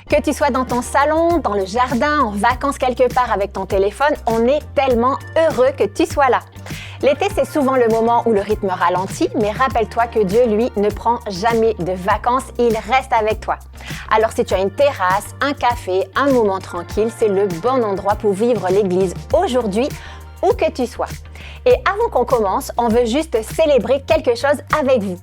Que tu sois dans ton salon, dans le jardin, en vacances quelque part avec ton téléphone, on est tellement heureux que tu sois là. L'été, c'est souvent le moment où le rythme ralentit, mais rappelle-toi que Dieu, lui, ne prend jamais de vacances, il reste avec toi. Alors si tu as une terrasse, un café, un moment tranquille, c'est le bon endroit pour vivre l'Église aujourd'hui, où que tu sois. Et avant qu'on commence, on veut juste célébrer quelque chose avec vous.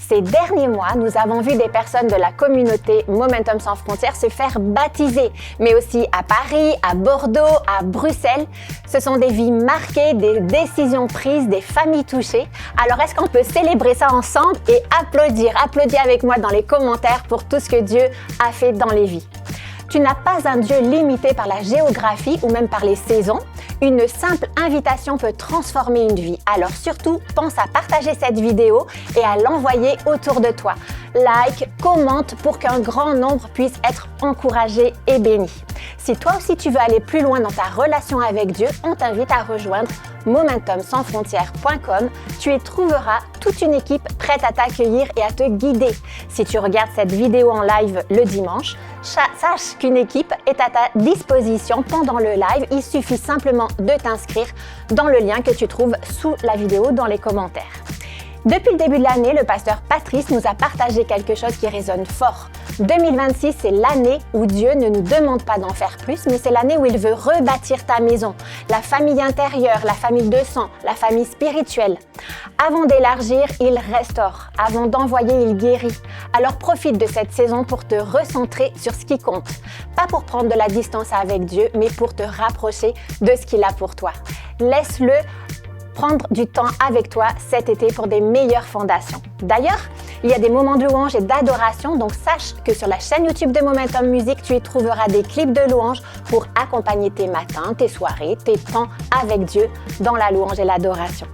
Ces derniers mois, nous avons vu des personnes de la communauté Momentum Sans Frontières se faire baptiser, mais aussi à Paris, à Bordeaux, à Bruxelles. Ce sont des vies marquées, des décisions prises, des familles touchées. Alors est-ce qu'on peut célébrer ça ensemble et applaudir? Applaudis avec moi dans les commentaires pour tout ce que Dieu a fait dans les vies. Tu n'as pas un Dieu limité par la géographie ou même par les saisons. Une simple invitation peut transformer une vie. Alors surtout, pense à partager cette vidéo et à l'envoyer autour de toi. Like, commente pour qu'un grand nombre puisse être encouragé et béni. Si toi aussi tu veux aller plus loin dans ta relation avec Dieu, on t'invite à rejoindre momentumsansfrontières.com. Tu y trouveras toute une équipe prête à t'accueillir et à te guider. Si tu regardes cette vidéo en live le dimanche, sache qu'une équipe est à ta disposition pendant le live. Il suffit simplement de t'inscrire dans le lien que tu trouves sous la vidéo dans les commentaires. Depuis le début de l'année, le pasteur Patrice nous a partagé quelque chose qui résonne fort. 2026, c'est l'année où Dieu ne nous demande pas d'en faire plus, mais c'est l'année où il veut rebâtir ta maison, la famille intérieure, la famille de sang, la famille spirituelle. Avant d'élargir, il restaure. Avant d'envoyer, il guérit. Alors profite de cette saison pour te recentrer sur ce qui compte. Pas pour prendre de la distance avec Dieu, mais pour te rapprocher de ce qu'il a pour toi. Laisse-le prendre du temps avec toi cet été pour des meilleures fondations. D'ailleurs, il y a des moments de louange et d'adoration, donc sache que sur la chaîne YouTube de Momentum Music, tu y trouveras des clips de louange pour accompagner tes matins, tes soirées, tes temps avec Dieu dans la louange et l'adoration.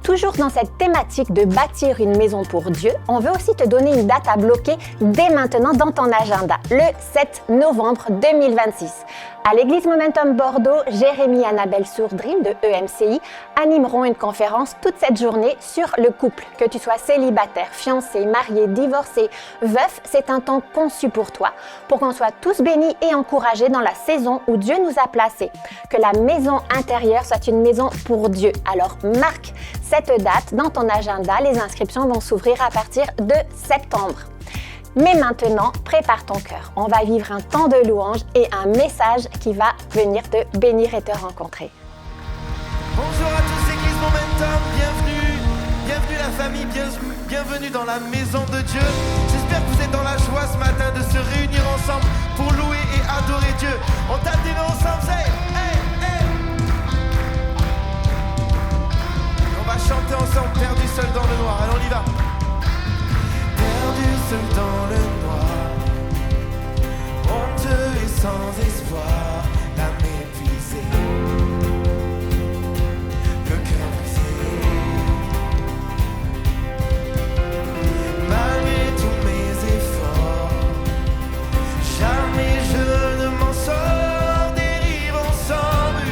Toujours dans cette thématique de bâtir une maison pour Dieu, on veut aussi te donner une date à bloquer dès maintenant dans ton agenda, le 7 novembre 2026. À l'église Momentum Bordeaux, Jérémy et Annabelle Sourdrim de EMCI animeront une conférence toute cette journée sur le couple. Que tu sois célibataire, fiancé, marié, divorcé, veuf, c'est un temps conçu pour toi, pour qu'on soit tous bénis et encouragés dans la saison où Dieu nous a placés. Que la maison intérieure soit une maison pour Dieu. Alors marque cette date dans ton agenda. Les inscriptions vont s'ouvrir à partir de septembre. Mais maintenant, prépare ton cœur. On va vivre un temps de louange et un message qui va venir te bénir et te rencontrer. Bonjour à tous, Église Momentum, bienvenue la famille, bienvenue dans la maison de Dieu. J'espère que vous êtes dans la joie ce matin de se réunir ensemble pour louer et adorer Dieu. On tape des mains ensemble, hey. On va chanter ensemble, perdu seul dans le noir. Allez, on y va. Perdu seul dans le noir, honteux et sans espoir, l'âme épuisée, le cœur brisé. Malgré tous mes efforts, jamais je ne m'en sors, dérive ensemble,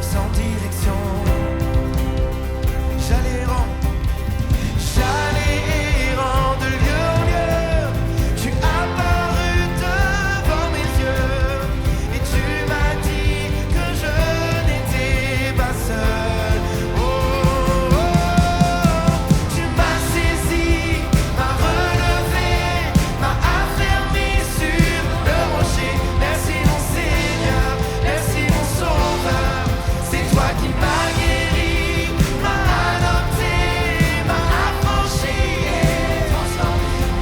sans direction. J'allais errant de lieu en lieu, tu apparu devant mes yeux, et tu m'as dit que je n'étais pas seul. Oh, oh, oh. Tu m'as saisi, m'as relevé, m'as affermi sur le rocher. Merci mon Seigneur, merci mon Sauveur, c'est toi qui m'as guéri, m'as adopté, m'as affranchi.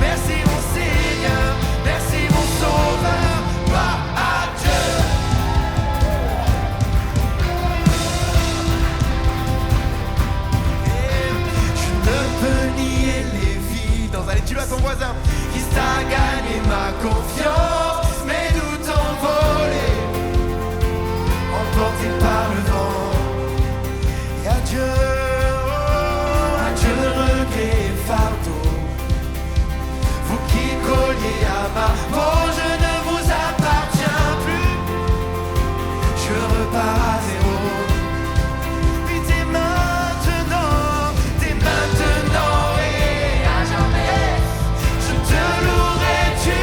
Merci mon Seigneur, merci mon Sauveur, gloire à Dieu. Je ne peux nier les vidanges. Allez, dis-le à ton voisin. Christ a gagné ma confiance, mes doutes ont volé, emportés par le vent. Et adieu le regret et le fardeau. Vous qui colliez à ma peau, je ne vous appartiens plus. Je repars à zéro. Puis dès maintenant et à jamais, je te louerai, tu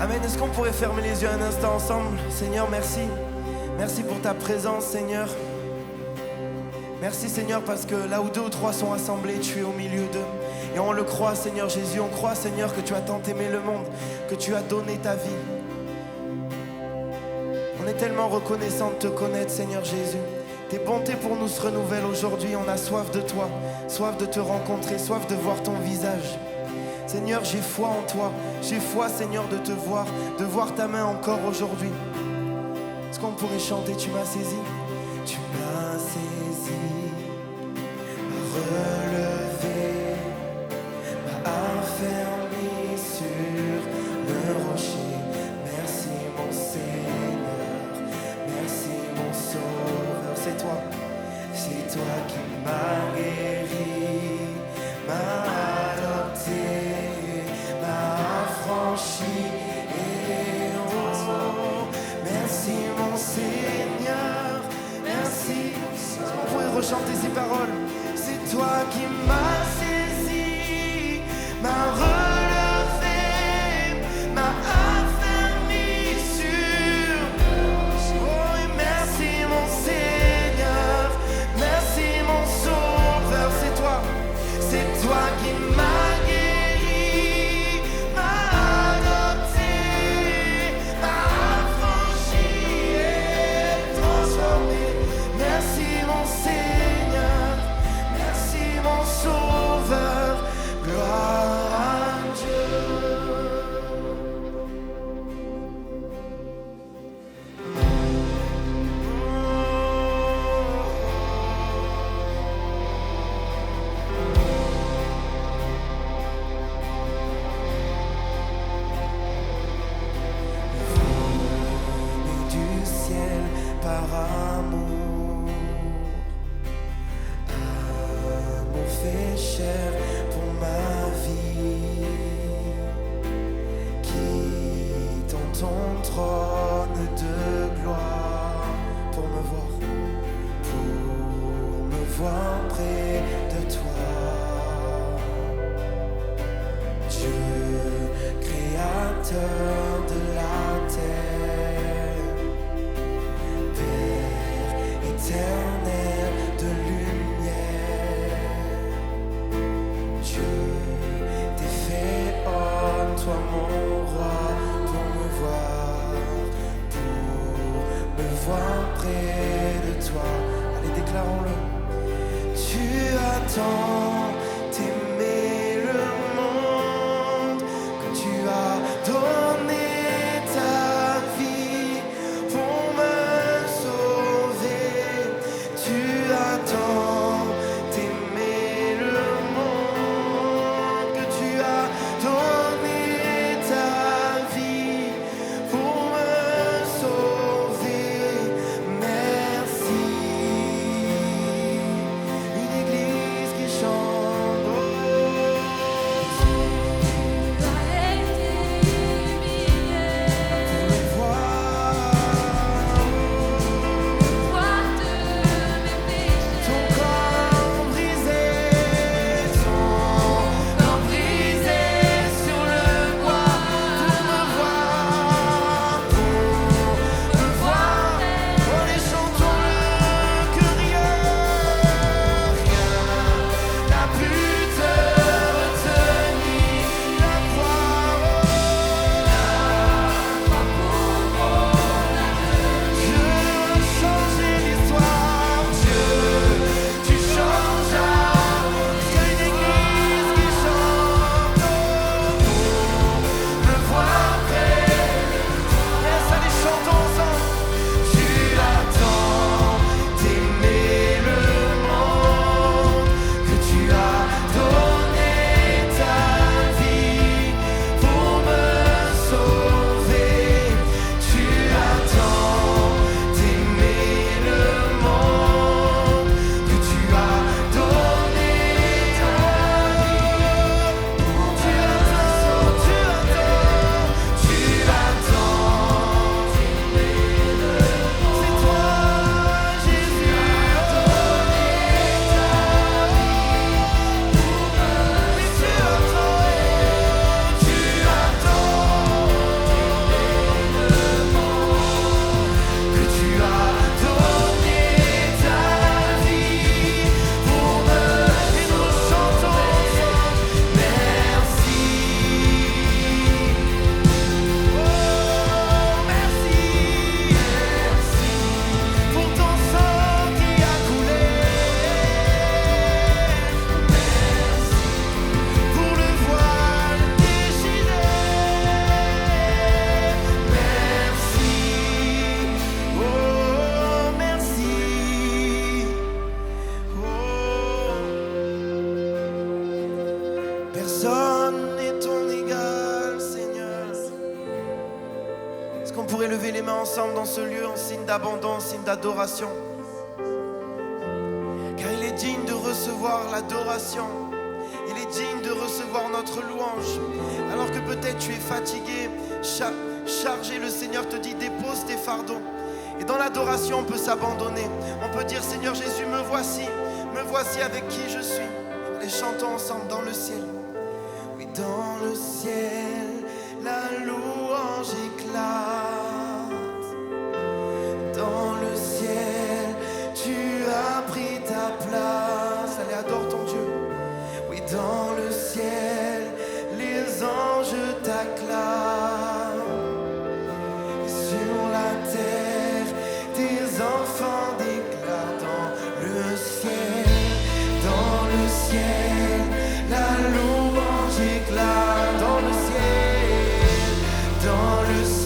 Amen. Est-ce qu'on pourrait fermer les yeux un instant ensemble? Seigneur, merci. Merci pour ta présence, Seigneur. Merci, Seigneur, parce que là où 2 ou 3 sont assemblés, tu es au milieu d'eux. Et on le croit, Seigneur Jésus. On croit, Seigneur, que tu as tant aimé le monde, que tu as donné ta vie. On est tellement reconnaissant de te connaître, Seigneur Jésus. Tes bontés pour nous se renouvellent aujourd'hui. On a soif de toi, soif de te rencontrer, soif de voir ton visage. Seigneur, j'ai foi en toi. J'ai foi, Seigneur, de te voir, de voir ta main encore aujourd'hui. Est-ce qu'on pourrait chanter « Tu m'as saisi » ? Tu m'as saisi, m'as relevé, m'as affermi sur le rocher. Merci mon Seigneur, merci mon Sauveur. C'est toi qui m'as guéri, m'as adopté, m'as affranchi. Et oh, merci mon Seigneur, merci. On pourrait rechanter ces paroles. C'est toi qui m'as saisi, m'as relevé, m'as affermi sur. Oh, et merci mon Seigneur, merci mon Sauveur. C'est toi qui m'as guéri, m'as adopté, m'as affranchi et transformé. Merci mon Seigneur, merci mon Sauveur, gloire à Dieu. Et du ciel par amour, amour fait chair pour ma vie, quittant ton trône de gloire pour me voir près de toi. Dieu, créateur de la terre, Père éternel de lumière. Dieu, t'es fait homme, toi mon roi, pour me voir près de toi. Allez, déclarons-le. Tu attends t'aimer le monde, que tu as donné ta vie pour me sauver. Tu attends t'aimer le monde, que tu as donné ta vie pour me sauver. Merci. Une église qui chante. Est-ce qu'on pourrait lever les mains ensemble dans ce lieu en signe d'abandon, en signe d'adoration? Car il est digne de recevoir l'adoration. Il est digne de recevoir notre louange. Alors que peut-être tu es fatigué, chargé, le Seigneur te dit dépose tes fardeaux. Et dans l'adoration on peut s'abandonner. On peut dire Seigneur Jésus, me voici avec qui je suis. Et chantons ensemble dans le ciel. Oui, dans le ciel, la louange éclate. Dans le ciel, tu as pris ta place. Allez, adore ton Dieu. Oui, dans le ciel, les anges t'acclament. Et sur la terre, tes enfants déclarent. Dans le ciel, la louange éclate. Dans le ciel,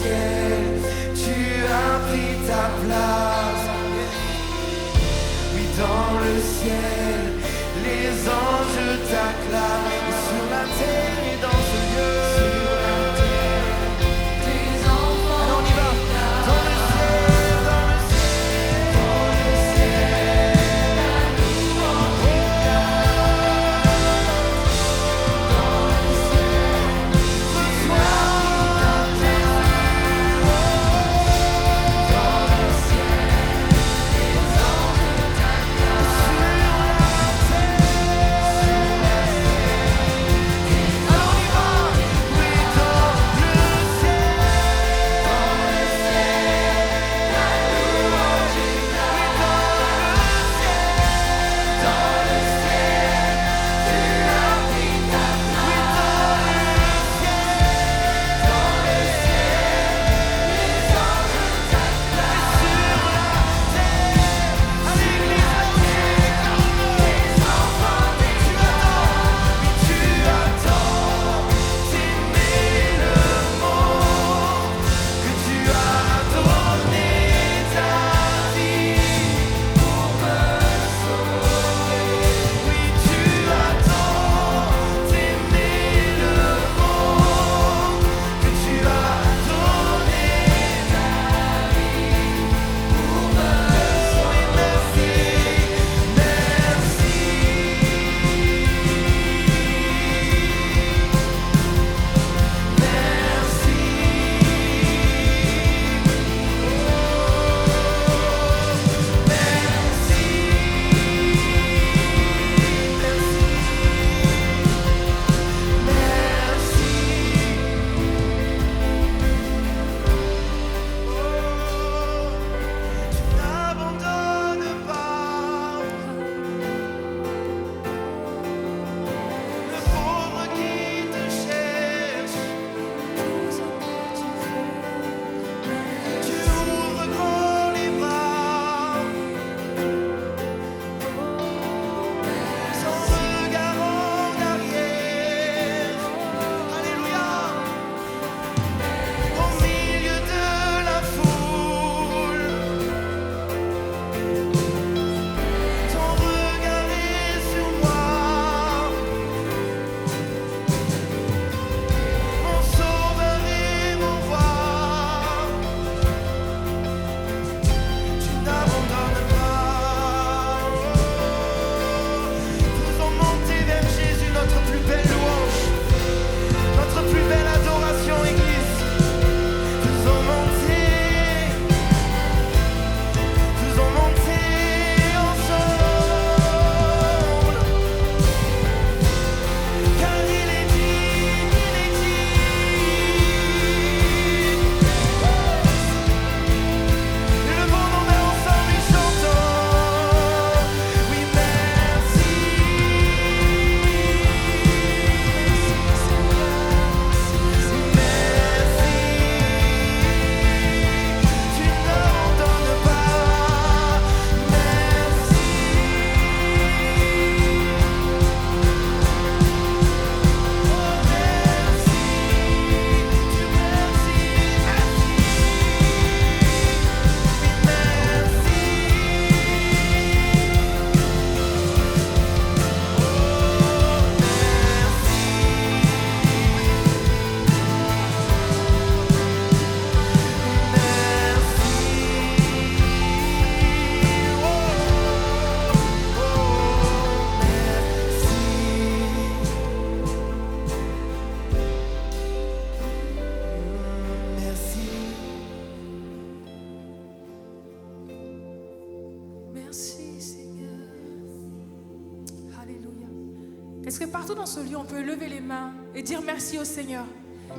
Est-ce que partout dans ce lieu, on peut lever les mains et dire merci au Seigneur?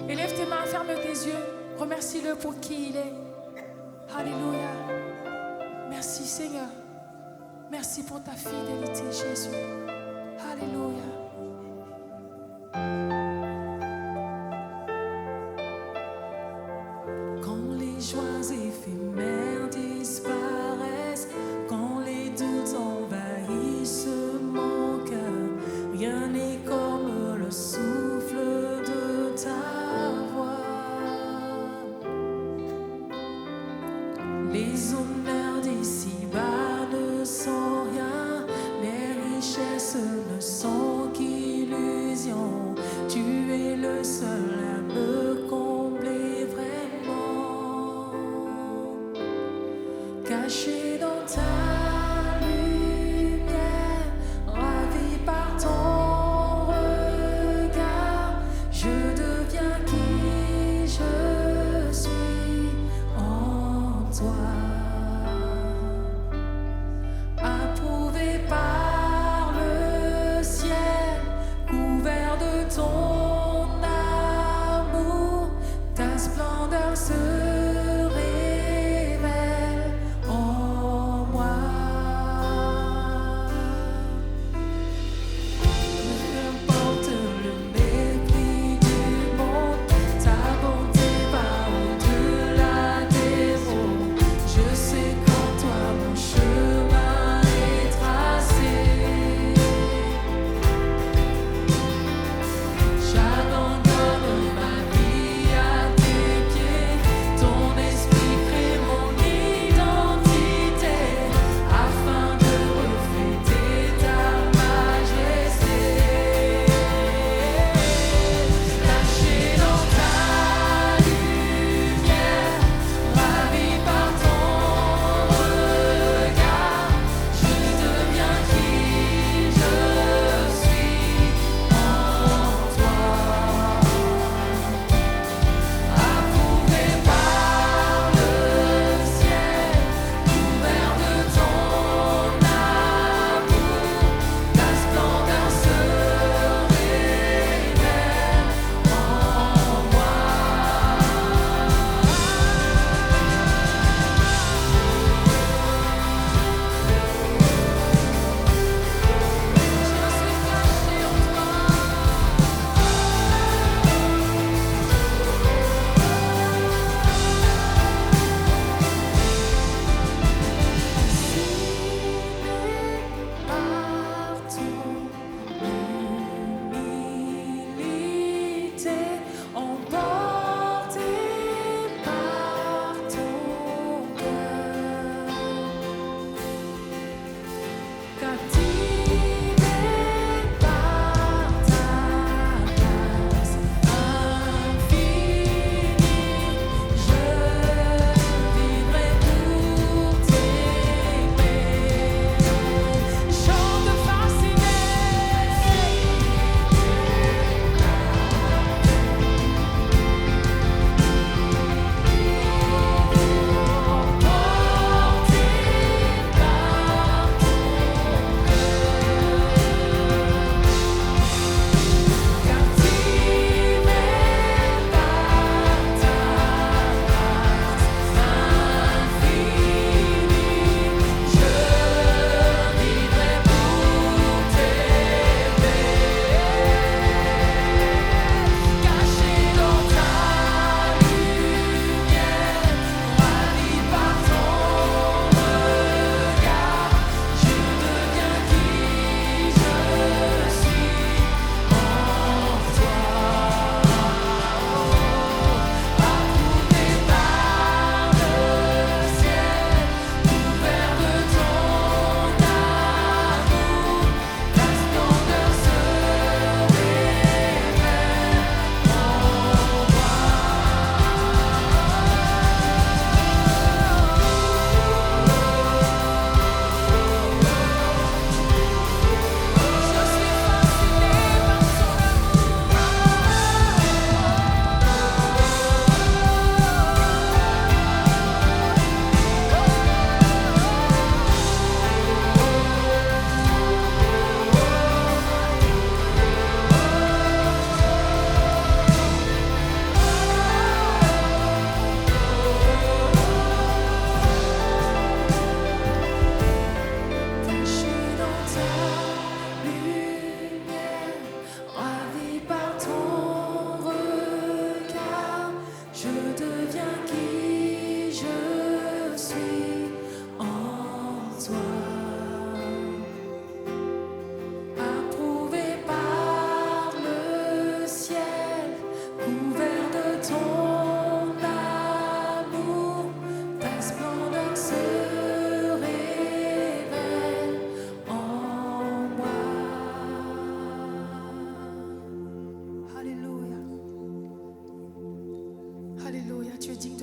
Élève tes mains, ferme tes yeux, remercie-le pour qui il est. Alléluia. Merci Seigneur. Merci pour ta fidélité, Jésus. Alléluia. Quand les joies éphémères disparaissent, quand les doutes envahissent mon cœur, rien n'est comme le souffle de ta voix. Les honneurs d'ici-bas ne sont rien, les richesses ne sont qu'illusions. Tu es le seul à me combler vraiment. Caché dans ta lumière, ravi par ton regard, je deviens qui je suis en toi. Approuvé par le ciel, couvert de ton amour, ta splendeur se révèle en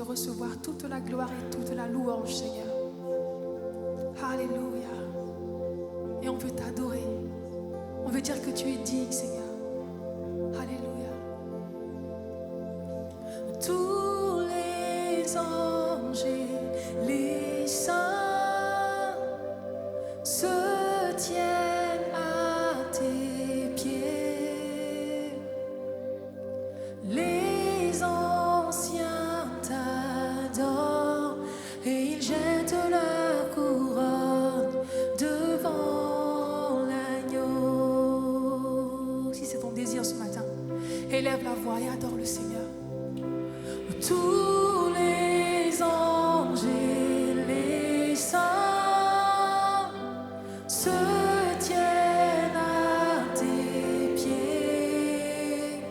recevoir toute la gloire et toute la louange, Seigneur. Alléluia. Et on veut t'adorer. On veut dire que tu es digne, Seigneur. Alléluia. Tous les anges et les saints se tiennent à tes pieds. Les anciens t'adorent et ils jettent leur couronne devant l'agneau. Si c'est ton désir ce matin, élève la voix et adore le Seigneur. Tous les anges et les saints se tiennent à tes pieds.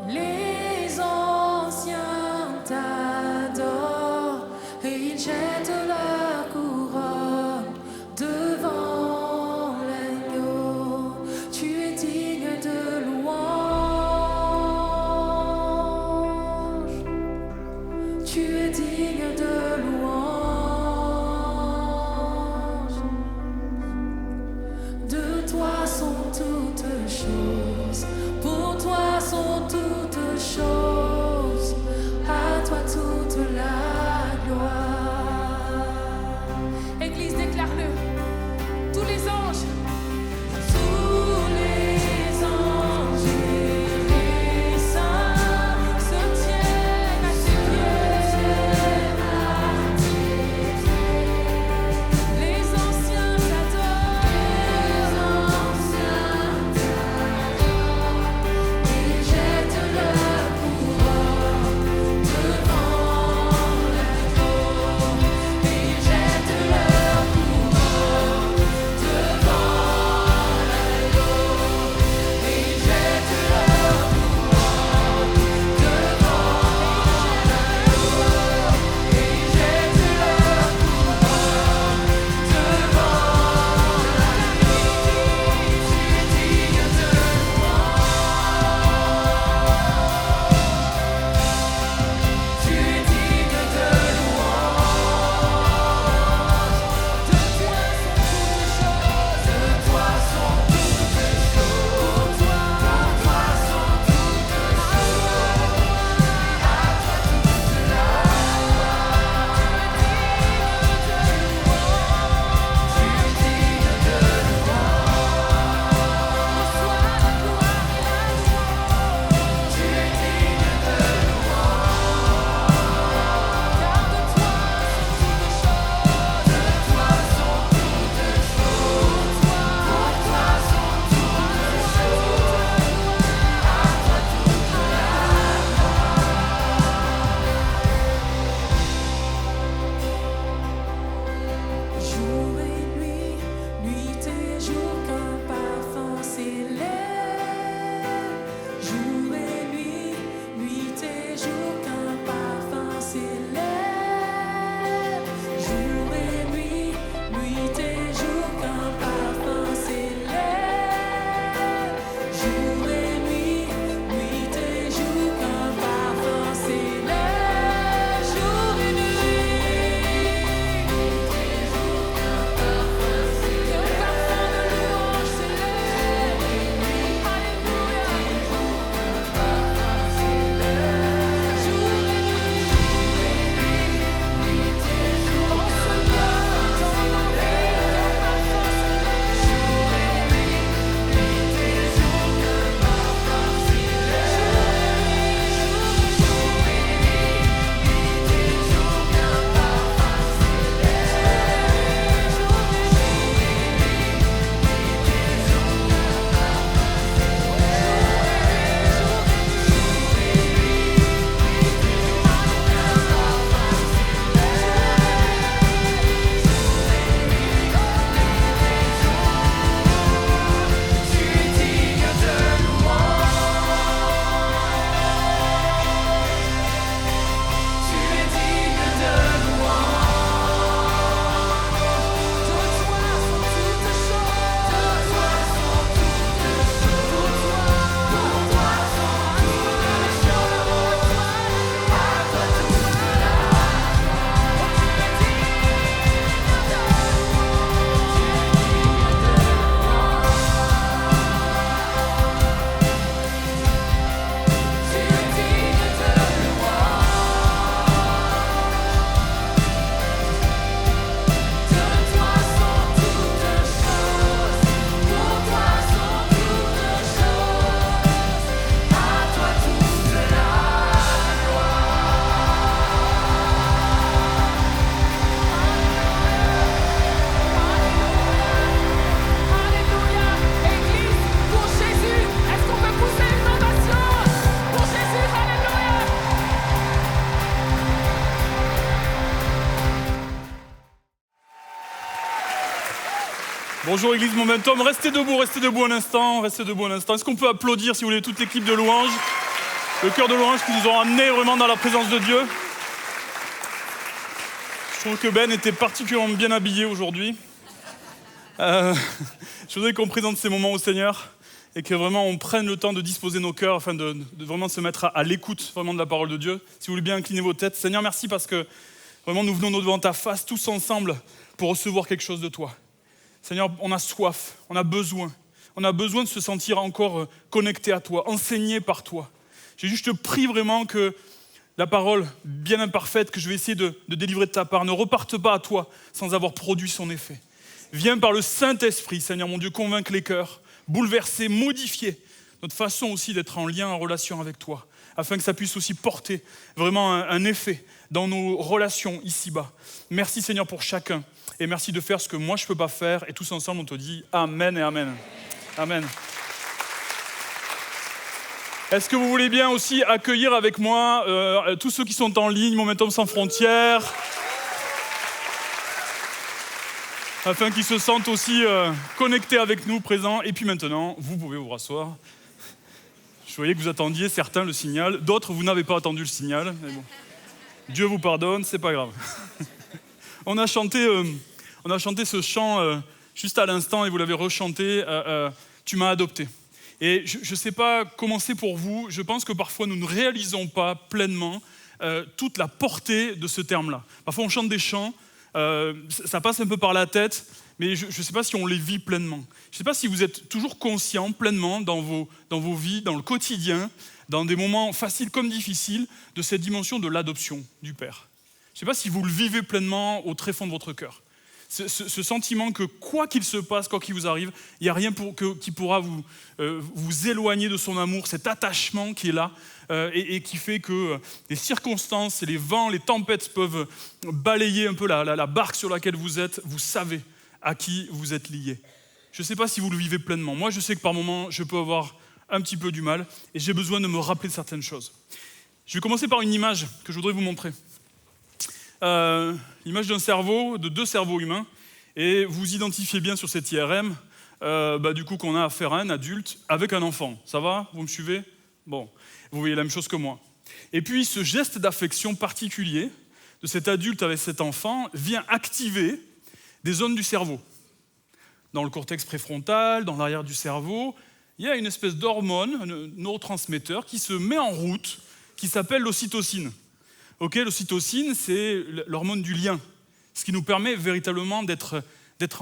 Les anciens t'adorent et ils jettent leur couronne devant l'agneau. Tu es digne de louange. Tu es digne de louange. De toi sont toutes choses. Pour toi sont toutes choses. À toi toute la gloire. Église, déclare-le. Tous les anges. Tous les anges et les saints se tiennent à tes pieds. Bonjour Église Momentum, restez debout un instant. Est-ce qu'on peut applaudir, si vous voulez, toute l'équipe de louange, le chœur de louange qui nous ont amenés vraiment dans la présence de Dieu. Je trouve que Ben était particulièrement bien habillé aujourd'hui. Je voudrais qu'on présente ces moments au Seigneur et que vraiment on prenne le temps de disposer nos cœurs afin de vraiment se mettre à l'écoute vraiment de la parole de Dieu. Si vous voulez bien incliner vos têtes. Seigneur, merci parce que vraiment nous venons devant ta face tous ensemble pour recevoir quelque chose de toi. Seigneur, on a soif, on a besoin de se sentir encore connecté à toi, enseigné par toi. Jésus, je te prie vraiment que la parole bien imparfaite que je vais essayer de délivrer de ta part ne reparte pas à toi sans avoir produit son effet. Viens par le Saint-Esprit, Seigneur mon Dieu, convaincre les cœurs, bouleverser, modifier notre façon aussi d'être en lien, en relation avec toi, afin que ça puisse aussi porter vraiment un effet dans nos relations ici-bas. Merci Seigneur pour chacun. Et merci de faire ce que moi je ne peux pas faire. Et tous ensemble, on te dit Amen et Amen. Amen. Est-ce que vous voulez bien aussi accueillir avec moi tous ceux qui sont en ligne, Momentum sans frontières, afin qu'ils se sentent aussi connectés avec nous, présents. Et puis maintenant, vous pouvez vous rasseoir. Je voyais que vous attendiez, certains, le signal. D'autres, vous n'avez pas attendu le signal. Mais bon. Dieu vous pardonne, c'est pas grave. On a chanté ce chant juste à l'instant et vous l'avez rechanté, tu m'as adopté. Et je ne sais pas comment c'est pour vous, je pense que parfois nous ne réalisons pas pleinement toute la portée de ce terme-là. Parfois on chante des chants, ça passe un peu par la tête, mais je ne sais pas si on les vit pleinement. Je ne sais pas si vous êtes toujours conscient pleinement dans vos vies, dans le quotidien, dans des moments faciles comme difficiles, de cette dimension de l'adoption du Père. Je ne sais pas si vous le vivez pleinement au très fond de votre cœur. Ce sentiment que quoi qu'il se passe, quoi qu'il vous arrive, il n'y a rien qui pourra vous éloigner de son amour, cet attachement qui est là et qui fait que les circonstances, les vents, les tempêtes peuvent balayer un peu la barque sur laquelle vous êtes. Vous savez à qui vous êtes lié. Je ne sais pas si vous le vivez pleinement. Moi, je sais que par moments, je peux avoir un petit peu du mal et j'ai besoin de me rappeler de certaines choses. Je vais commencer par une image que je voudrais vous montrer. L'image d'un cerveau, de deux cerveaux humains, et vous identifiez bien sur cette IRM du coup qu'on a affaire à un adulte avec un enfant. Ça va? Vous me suivez? Bon, vous voyez la même chose que moi. Et puis ce geste d'affection particulier de cet adulte avec cet enfant vient activer des zones du cerveau. Dans le cortex préfrontal, dans l'arrière du cerveau, il y a une espèce d'hormone, un neurotransmetteur qui se met en route, qui s'appelle l'ocytocine. L'ocytocine, c'est l'hormone du lien, ce qui nous permet véritablement d'être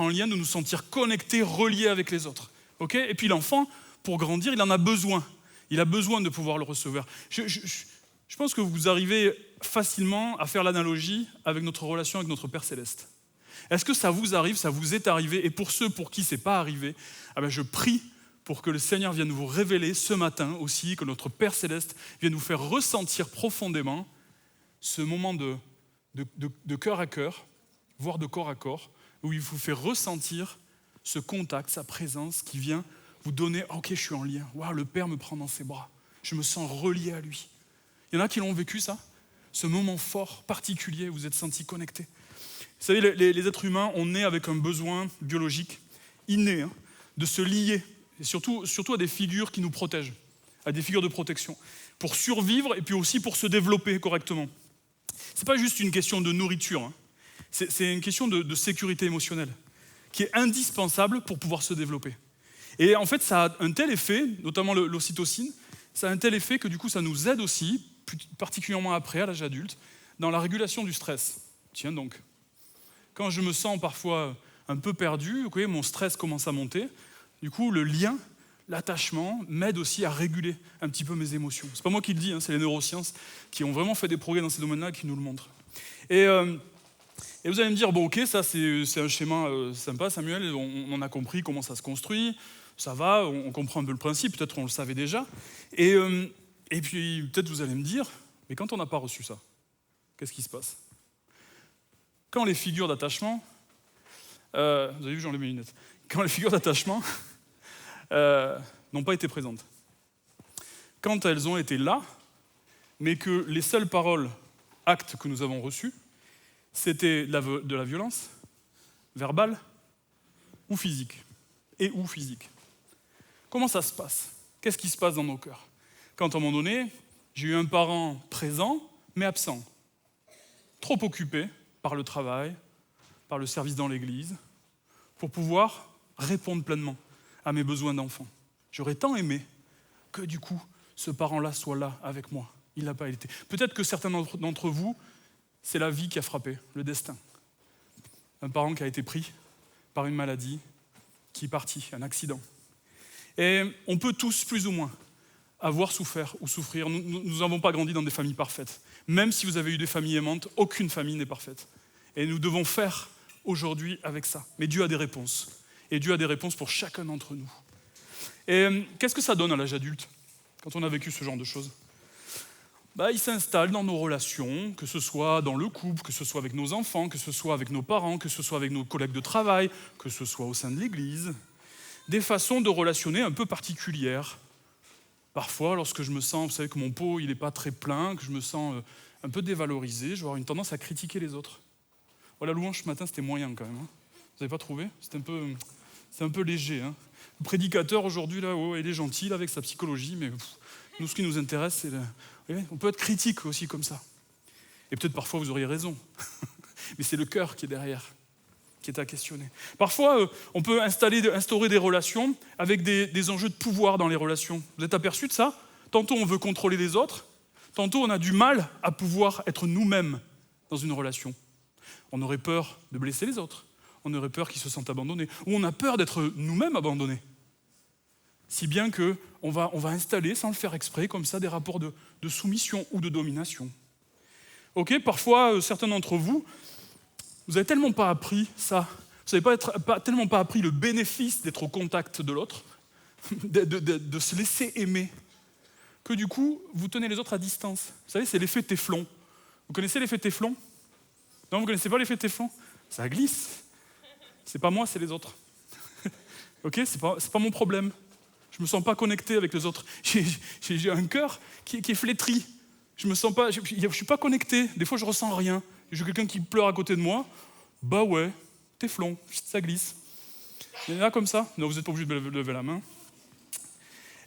en lien, de nous sentir connectés, reliés avec les autres. Et puis l'enfant, pour grandir, il en a besoin. Il a besoin de pouvoir le recevoir. Je pense que vous arrivez facilement à faire l'analogie avec notre relation avec notre Père Céleste. Est-ce que ça vous arrive, ça vous est arrivé? Et pour ceux pour qui ce n'est pas arrivé, je prie pour que le Seigneur vienne vous révéler ce matin aussi, que notre Père Céleste vienne vous faire ressentir profondément ce moment de cœur à cœur, voire de corps à corps, où il vous fait ressentir ce contact, sa présence qui vient vous donner « Ok, je suis en lien. Wow, le Père me prend dans ses bras. Je me sens relié à lui. » Il y en a qui l'ont vécu, ça? Ce moment fort, particulier, vous êtes sentis connectés. Vous savez, les êtres humains, on est avec un besoin biologique inné de se lier, et surtout à des figures qui nous protègent, à des figures de protection, pour survivre et puis aussi pour se développer correctement. Ce n'est pas juste une question de nourriture, c'est une question de sécurité émotionnelle qui est indispensable pour pouvoir se développer. Et en fait, ça a un tel effet, notamment l'ocytocine, ça a un tel effet que du coup, ça nous aide aussi, particulièrement après, à l'âge adulte, dans la régulation du stress. Tiens donc, quand je me sens parfois un peu perdu, mon stress commence à monter, du coup, le lien, l'attachement m'aide aussi à réguler un petit peu mes émotions. C'est pas moi qui le dis, c'est les neurosciences qui ont vraiment fait des progrès dans ces domaines-là et qui nous le montrent. Et vous allez me dire, bon ok, ça c'est un schéma sympa Samuel, on a compris comment ça se construit, ça va, on comprend un peu le principe, peut-être on le savait déjà. Et puis peut-être vous allez me dire, mais quand on n'a pas reçu ça, qu'est-ce qui se passe? Quand les figures d'attachement, vous avez vu, j'enlève mes lunettes, quand les figures d'attachement n'ont pas été présentes. Quand elles ont été là, mais que les seules paroles, actes que nous avons reçus, c'était de la violence verbale ou physique. Et ou physique. Comment ça se passe? Qu'est-ce qui se passe dans nos cœurs? Quand à un moment donné, j'ai eu un parent présent, mais absent. Trop occupé par le travail, par le service dans l'église, pour pouvoir répondre pleinement à mes besoins d'enfant. J'aurais tant aimé que du coup, ce parent-là soit là avec moi. Il n'a pas été. Peut-être que certains d'entre vous, c'est la vie qui a frappé, le destin. Un parent qui a été pris par une maladie, qui est parti, un accident. Et on peut tous, plus ou moins, avoir souffert ou souffrir. Nous n'avons pas grandi dans des familles parfaites. Même si vous avez eu des familles aimantes, aucune famille n'est parfaite. Et nous devons faire aujourd'hui avec ça. Mais Dieu a des réponses. Et Dieu a des réponses pour chacun d'entre nous. Et qu'est-ce que ça donne à l'âge adulte, quand on a vécu ce genre de choses? Il s'installe dans nos relations, que ce soit dans le couple, que ce soit avec nos enfants, que ce soit avec nos parents, que ce soit avec nos collègues de travail, que ce soit au sein de l'Église, des façons de relationner un peu particulières. Parfois, lorsque je me sens, vous savez, que mon pot il n'est pas très plein, que je me sens un peu dévalorisé, je vais avoir une tendance à critiquer les autres. La louange ce matin, c'était moyen quand même. Hein. Vous n'avez pas trouvé? C'est un peu léger. Hein. Le prédicateur aujourd'hui, là, il est gentil là, avec sa psychologie, mais nous, ce qui nous intéresse, c'est... On peut être critique aussi comme ça. Et peut-être parfois, vous auriez raison. Mais c'est le cœur qui est derrière, qui est à questionner. Parfois, on peut instaurer des relations avec des enjeux de pouvoir dans les relations. Vous êtes aperçu de ça? Tantôt, on veut contrôler les autres. Tantôt, on a du mal à pouvoir être nous-mêmes dans une relation. On aurait peur de blesser les autres. On aurait peur qu'ils se sentent abandonnés. Ou on a peur d'être nous-mêmes abandonnés. Si bien qu'on va installer, sans le faire exprès, comme ça, des rapports de soumission ou de domination. Parfois, certains d'entre vous, vous n'avez tellement pas appris ça, vous n'avez tellement pas appris le bénéfice d'être au contact de l'autre, de se laisser aimer, que du coup, vous tenez les autres à distance. Vous savez, c'est l'effet téflon. Vous connaissez l'effet téflon? Non, vous ne connaissez pas l'effet téflon? Ça glisse. C'est pas moi, c'est les autres. C'est pas mon problème. Je ne me sens pas connecté avec les autres. J'ai un cœur qui est flétri. Je ne suis pas connecté. Des fois, je ne ressens rien. J'ai quelqu'un qui pleure à côté de moi. Ouais, téflon, ça glisse. Il y en a comme ça? Non, vous n'êtes pas obligé de lever la main.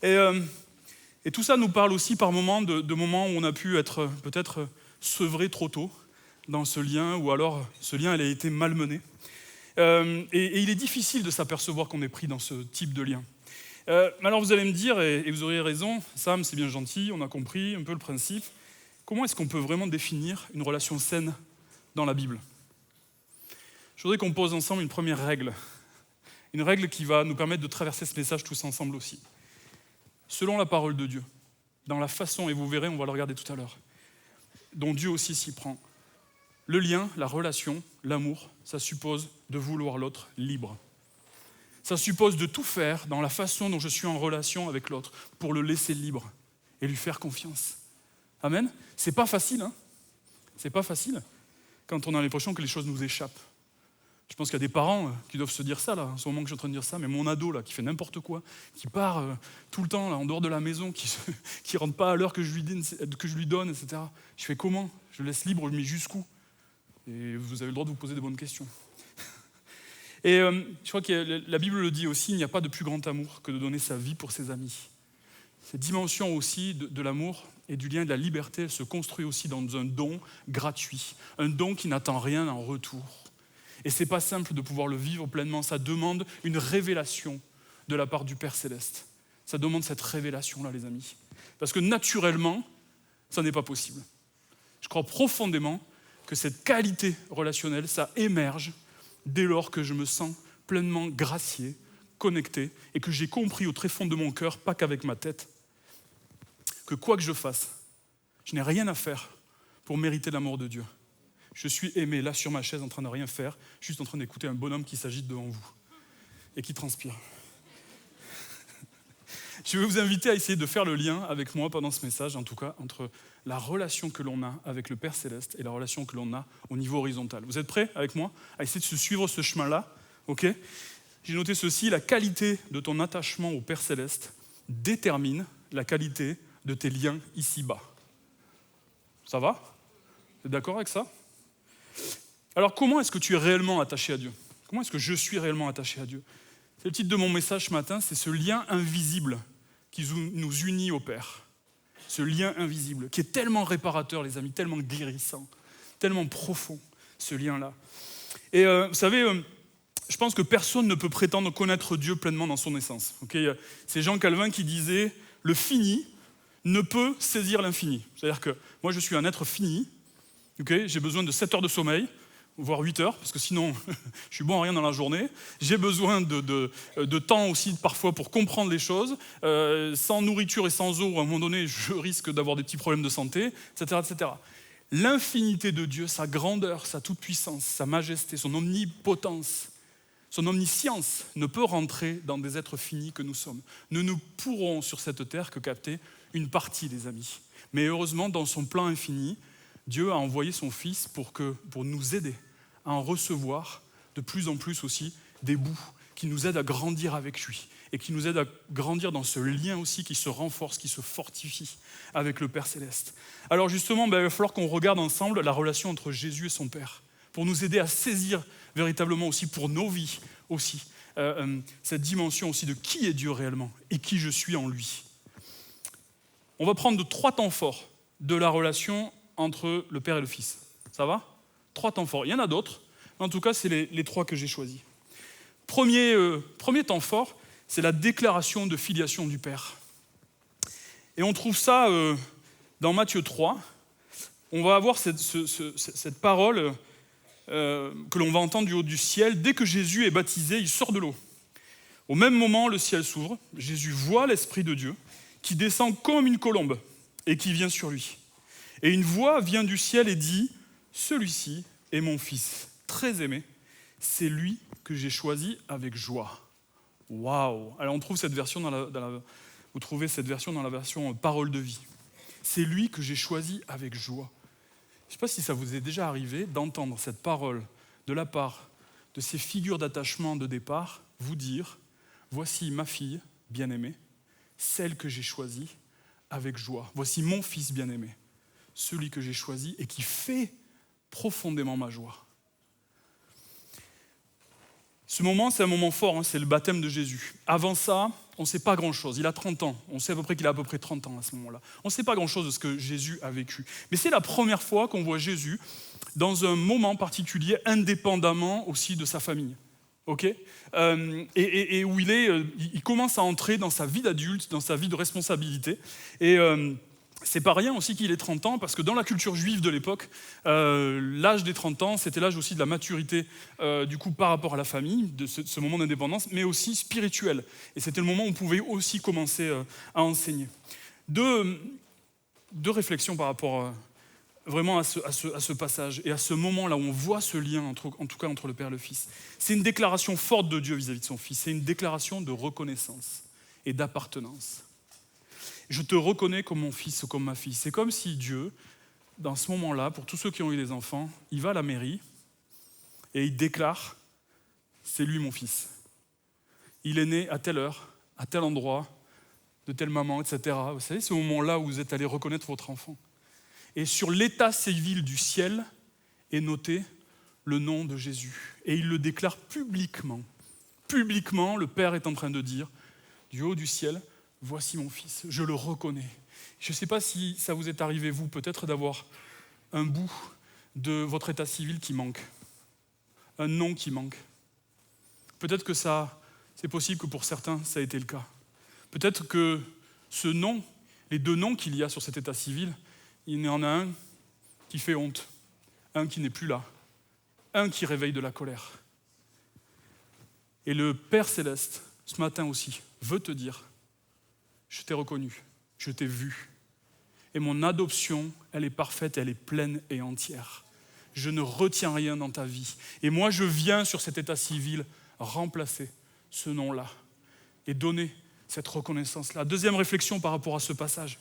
Et tout ça nous parle aussi par moments de moments où on a pu être peut-être sevré trop tôt dans ce lien, ou alors ce lien a été malmené. Et il est difficile de s'apercevoir qu'on est pris dans ce type de lien. Alors vous allez me dire, et vous auriez raison, Sam, c'est bien gentil, on a compris un peu le principe. Comment est-ce qu'on peut vraiment définir une relation saine dans la Bible? Je voudrais qu'on pose ensemble une première règle. Une règle qui va nous permettre de traverser ce message tous ensemble aussi. Selon la parole de Dieu, dans la façon, et vous verrez, on va le regarder tout à l'heure, dont Dieu aussi s'y prend. Le lien, la relation, l'amour, ça suppose de vouloir l'autre libre. Ça suppose de tout faire dans la façon dont je suis en relation avec l'autre pour le laisser libre et lui faire confiance. Amen. C'est pas facile, hein? C'est pas facile quand on a l'impression que les choses nous échappent. Je pense qu'il y a des parents qui doivent se dire ça, là, en ce moment que je suis en train de dire ça, mais mon ado, là, qui fait n'importe quoi, qui part tout le temps, là, en dehors de la maison, qui rentre pas à l'heure que je lui donne, etc. Je fais comment? Je le laisse libre, je le mets jusqu'où? Et vous avez le droit de vous poser des bonnes questions. Et je crois que la Bible le dit aussi, il n'y a pas de plus grand amour que de donner sa vie pour ses amis. Cette dimension aussi de l'amour et du lien de la liberté, elle se construit aussi dans un don gratuit, un don qui n'attend rien en retour. Et c'est pas simple de pouvoir le vivre pleinement, ça demande une révélation de la part du Père Céleste. Ça demande cette révélation-là, les amis. Parce que naturellement, ça n'est pas possible. Je crois profondément que cette qualité relationnelle, ça émerge dès lors que je me sens pleinement gracié, connecté, et que j'ai compris au très fond de mon cœur, pas qu'avec ma tête, que quoi que je fasse, je n'ai rien à faire pour mériter l'amour de Dieu. Je suis aimé là sur ma chaise en train de rien faire, juste en train d'écouter un bonhomme qui s'agite devant vous et qui transpire. Je vais vous inviter à essayer de faire le lien avec moi pendant ce message, en tout cas, entre la relation que l'on a avec le Père Céleste et la relation que l'on a au niveau horizontal. Vous êtes prêts avec moi à essayer de suivre ce chemin-là? Ok. J'ai noté ceci, la qualité de ton attachement au Père Céleste détermine la qualité de tes liens ici-bas. Ça va? Vous êtes d'accord avec ça? Alors comment est-ce que tu es réellement attaché à Dieu? Comment est-ce que je suis réellement attaché à Dieu? C'est le titre de mon message ce matin, c'est ce lien invisible qui nous unit au Père. Ce lien invisible, qui est tellement réparateur, les amis, tellement guérissant, tellement profond, ce lien-là. Et vous savez, je pense que personne ne peut prétendre connaître Dieu pleinement dans son essence. Okay, c'est Jean Calvin qui disait « Le fini ne peut saisir l'infini ». C'est-à-dire que moi, je suis un être fini, okay, j'ai besoin de 7 heures de sommeil, voire 8 heures, parce que sinon, je suis bon à rien dans la journée. J'ai besoin de temps aussi, parfois, pour comprendre les choses. Sans nourriture et sans eau, à un moment donné, je risque d'avoir des petits problèmes de santé, etc., etc. L'infinité de Dieu, sa grandeur, sa toute-puissance, sa majesté, son omnipotence, son omniscience ne peut rentrer dans des êtres finis que nous sommes. Nous ne pourrons, sur cette terre, que capter une partie, les amis. Mais heureusement, dans son plan infini, Dieu a envoyé son Fils pour nous aider à en recevoir de plus en plus aussi des bouts qui nous aident à grandir avec lui et qui nous aident à grandir dans ce lien aussi qui se renforce, qui se fortifie avec le Père Céleste. Alors justement, il va falloir qu'on regarde ensemble la relation entre Jésus et son Père pour nous aider à saisir véritablement aussi pour nos vies aussi cette dimension aussi de qui est Dieu réellement et qui je suis en lui. On va prendre 3 temps forts de la relation entre le Père et le Fils. Ça va? 3 temps forts. Il y en a d'autres, mais en tout cas, c'est les 3 que j'ai choisis. Premier temps fort, c'est la déclaration de filiation du Père. Et on trouve ça dans Matthieu 3. On va avoir cette parole que l'on va entendre du haut du ciel. Dès que Jésus est baptisé, il sort de l'eau. Au même moment, le ciel s'ouvre. Jésus voit l'Esprit de Dieu qui descend comme une colombe et qui vient sur lui. Et une voix vient du ciel et dit « Celui-ci est mon Fils, très aimé, c'est lui que j'ai choisi avec joie. » Waouh! Alors on trouve cette version vous trouvez cette version dans la version Parole de vie. C'est lui que j'ai choisi avec joie. Je ne sais pas si ça vous est déjà arrivé d'entendre cette parole de la part de ces figures d'attachement de départ vous dire « Voici ma fille bien-aimée, celle que j'ai choisie avec joie. Voici mon Fils bien-aimé. » Celui que j'ai choisi et qui fait profondément ma joie. Ce moment, c'est un moment fort, c'est le baptême de Jésus. Avant ça, on ne sait pas grand-chose. Il a 30 ans. On sait à peu près qu'il a à peu près 30 ans à ce moment-là. On ne sait pas grand-chose de ce que Jésus a vécu. Mais c'est la première fois qu'on voit Jésus dans un moment particulier, indépendamment aussi de sa famille. Okay, et où il commence à entrer dans sa vie d'adulte, dans sa vie de responsabilité. Et c'est pas rien aussi qu'il ait 30 ans, parce que dans la culture juive de l'époque, l'âge des 30 ans, c'était l'âge aussi de la maturité, du coup, par rapport à la famille, de ce moment d'indépendance, mais aussi spirituel. Et c'était le moment où on pouvait aussi commencer à enseigner. Deux réflexions par rapport vraiment à ce passage et à ce moment-là où on voit ce lien, en tout cas entre le Père et le Fils. C'est une déclaration forte de Dieu vis-à-vis de son Fils. C'est une déclaration de reconnaissance et d'appartenance. Je te reconnais comme mon fils ou comme ma fille. C'est comme si Dieu, dans ce moment-là, pour tous ceux qui ont eu des enfants, il va à la mairie et il déclare « c'est lui mon fils ». Il est né à telle heure, à tel endroit, de telle maman, etc. Vous savez, c'est au moment-là où vous êtes allé reconnaître votre enfant. Et sur l'état civil du ciel est noté le nom de Jésus. Et il le déclare publiquement. Publiquement, le Père est en train de dire, du haut du ciel, « Voici mon fils, je le reconnais ». Je ne sais pas si ça vous est arrivé, vous, peut-être d'avoir un bout de votre état civil qui manque, un nom qui manque. Peut-être que c'est possible que pour certains, ça a été le cas. Peut-être que ce nom, les 2 noms qu'il y a sur cet état civil, il y en a un qui fait honte, un qui n'est plus là, un qui réveille de la colère. Et le Père Céleste, ce matin aussi, veut te dire, je t'ai reconnu, je t'ai vu. Et mon adoption, elle est parfaite, elle est pleine et entière. Je ne retiens rien dans ta vie. Et moi, je viens sur cet état civil remplacer ce nom-là et donner cette reconnaissance-là. Deuxième réflexion par rapport à ce passage.